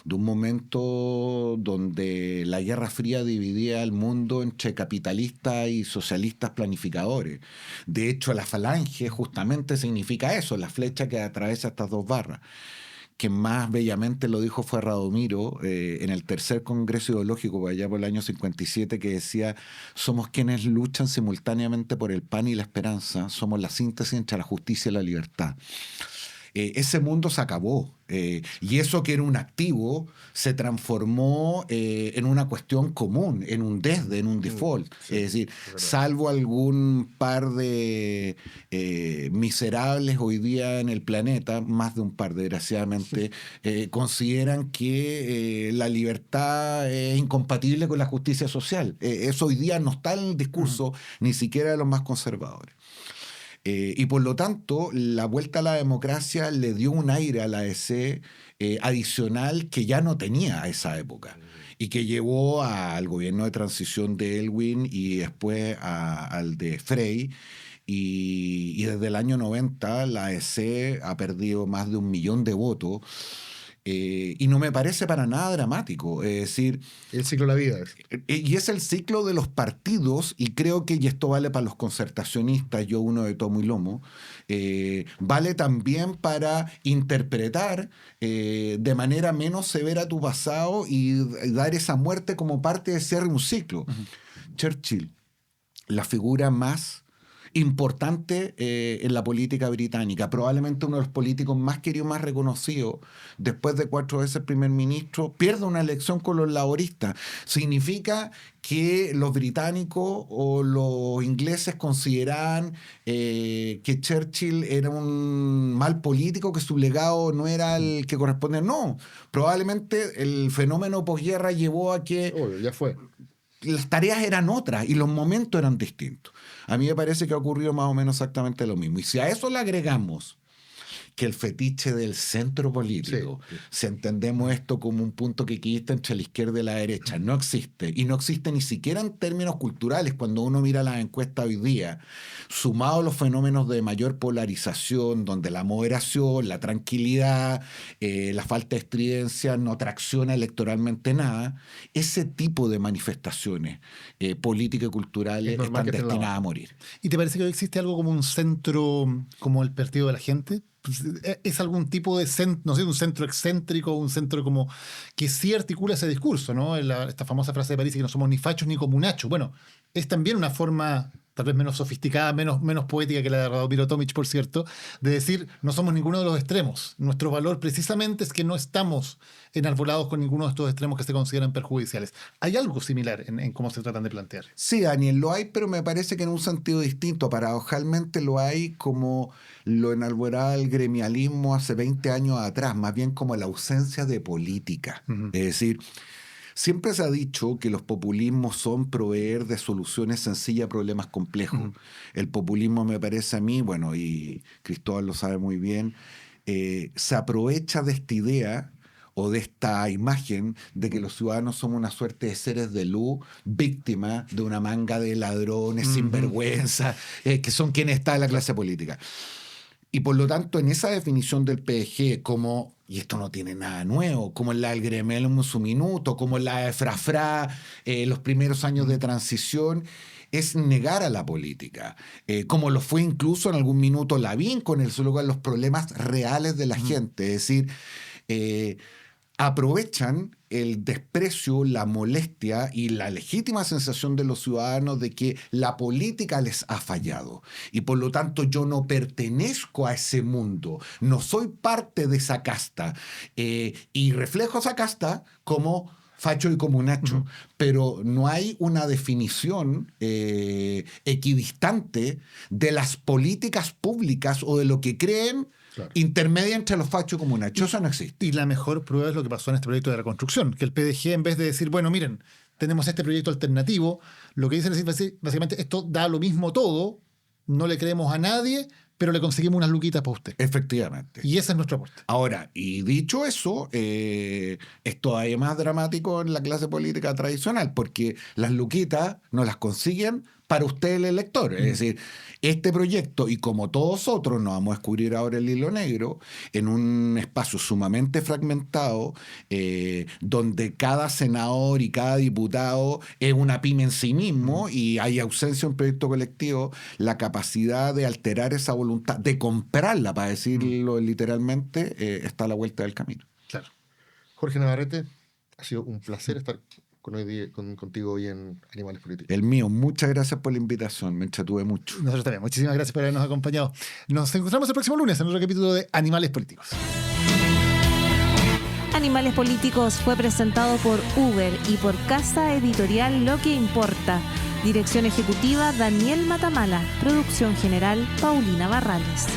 de un momento donde la Guerra Fría dividía el mundo entre capitalistas y socialistas planificadores. De hecho, la falange justamente significa eso, la flecha que atraviesa estas 2 barras. Quien más bellamente lo dijo fue Radomiro en el tercer congreso ideológico, allá por el año 57, que decía: somos quienes luchan simultáneamente por el pan y la esperanza, somos la síntesis entre la justicia y la libertad. Ese mundo se acabó, y eso que era un activo se transformó en una cuestión común, en un desde, en un default. Sí, es decir, salvo algún par de miserables hoy día en el planeta, más de un par desgraciadamente, consideran que la libertad es incompatible con la justicia social. Eso hoy día no está en el discurso ni siquiera de los más conservadores. Y por lo tanto, la vuelta a la democracia le dio un aire a la ADC adicional que ya no tenía a esa época, y que llevó al gobierno de transición de Elwin y después al de Frei. Y desde el año 90 la ADC ha perdido más de 1 millón de votos. Y no me parece para nada dramático. Es decir, el ciclo de la vida. Y es el ciclo de los partidos, y creo que, y esto vale para los concertacionistas, yo uno de tomo y lomo, vale también para interpretar de manera menos severa tu pasado y dar esa muerte como parte de cierre un ciclo. Churchill, la figura más importante en la política británica, probablemente uno de los políticos más queridos, más reconocidos, después de 4 veces primer ministro, pierde una elección con los laboristas. Significa que los británicos o los ingleses consideraban que Churchill era un mal político, que su legado no era el que corresponde. No, probablemente el fenómeno posguerra llevó a que... ya fue. Las tareas eran otras y los momentos eran distintos. A mí me parece que ha ocurrido más o menos exactamente lo mismo. Y si a eso le agregamos que el fetiche del centro político, si entendemos esto como un punto que equidista entre la izquierda y la derecha, no existe. Y no existe ni siquiera en términos culturales. Cuando uno mira las encuestas hoy día, sumado a los fenómenos de mayor polarización, donde la moderación, la tranquilidad, la falta de estridencia no tracciona electoralmente nada, ese tipo de manifestaciones políticas y culturales están destinadas a morir. ¿Y te parece que hoy existe algo como un centro, como el Partido de la Gente? ¿Es algún tipo de centro, no sé, un centro excéntrico, un centro como que sí articula ese discurso, ¿no? Esta famosa frase de París, que no somos ni fachos ni comunachos. Bueno, es también una forma tal vez menos sofisticada, menos poética que la de Radomiro Tomic, por cierto, de decir no somos ninguno de los extremos. Nuestro valor precisamente es que no estamos enarbolados con ninguno de estos extremos que se consideran perjudiciales. ¿Hay algo similar en cómo se tratan de plantear? Sí, Daniel, lo hay, pero me parece que en un sentido distinto. Paradojalmente lo hay como lo enarbolaba el gremialismo hace 20 años atrás, más bien como la ausencia de política. Uh-huh. Es decir, siempre se ha dicho que los populismos son proveer de soluciones sencillas a problemas complejos. Uh-huh. El populismo, me parece a mí, bueno, y Cristóbal lo sabe muy bien, se aprovecha de esta idea o de esta imagen de que los ciudadanos somos una suerte de seres de luz, víctimas de una manga de ladrones, uh-huh, sinvergüenza, que son quienes están en la clase política. Y por lo tanto, en esa definición del PSG, como, y esto no tiene nada nuevo, como en la del gremialismo en su minuto, como en la de Frafra, los primeros años de transición, es negar a la política, como lo fue incluso en algún minuto Lavín con el slogan los problemas reales de la gente, es decir, aprovechan el desprecio, la molestia y la legítima sensación de los ciudadanos de que la política les ha fallado. Y por lo tanto yo no pertenezco a ese mundo, no soy parte de esa casta. Y reflejo esa casta como facho y comunacho. Uh-huh. Pero no hay una definición equidistante de las políticas públicas o de lo que creen. Claro. Intermedia entre los fachos y comunachos, eso no existe. Y la mejor prueba es lo que pasó en este proyecto de reconstrucción, que el PDG, en vez de decir, bueno, miren, tenemos este proyecto alternativo, lo que dicen es básicamente, esto da lo mismo todo, no le creemos a nadie, pero le conseguimos unas luquitas para usted. Efectivamente. Y ese es nuestro aporte. Ahora, y dicho eso, es todavía más dramático en la clase política tradicional, porque las luquitas no las consiguen para usted el elector. Es decir, este proyecto, y como todos otros, nos vamos a descubrir ahora el hilo negro, en un espacio sumamente fragmentado, donde cada senador y cada diputado es una pyme en sí mismo, y hay ausencia de un proyecto colectivo, la capacidad de alterar esa voluntad, de comprarla, para decirlo literalmente, está a la vuelta del camino. Claro. Jorge Navarrete, ha sido un placer estar contigo hoy en Animales Políticos. El mío, muchas gracias por la invitación, me entretuve mucho. Nosotros también, muchísimas gracias por habernos acompañado. Nos encontramos el próximo lunes en otro capítulo de Animales Políticos. Animales Políticos fue presentado por Uber y por Casa Editorial Lo que Importa. Dirección ejecutiva Daniel Matamala. Producción general Paulina Barrales.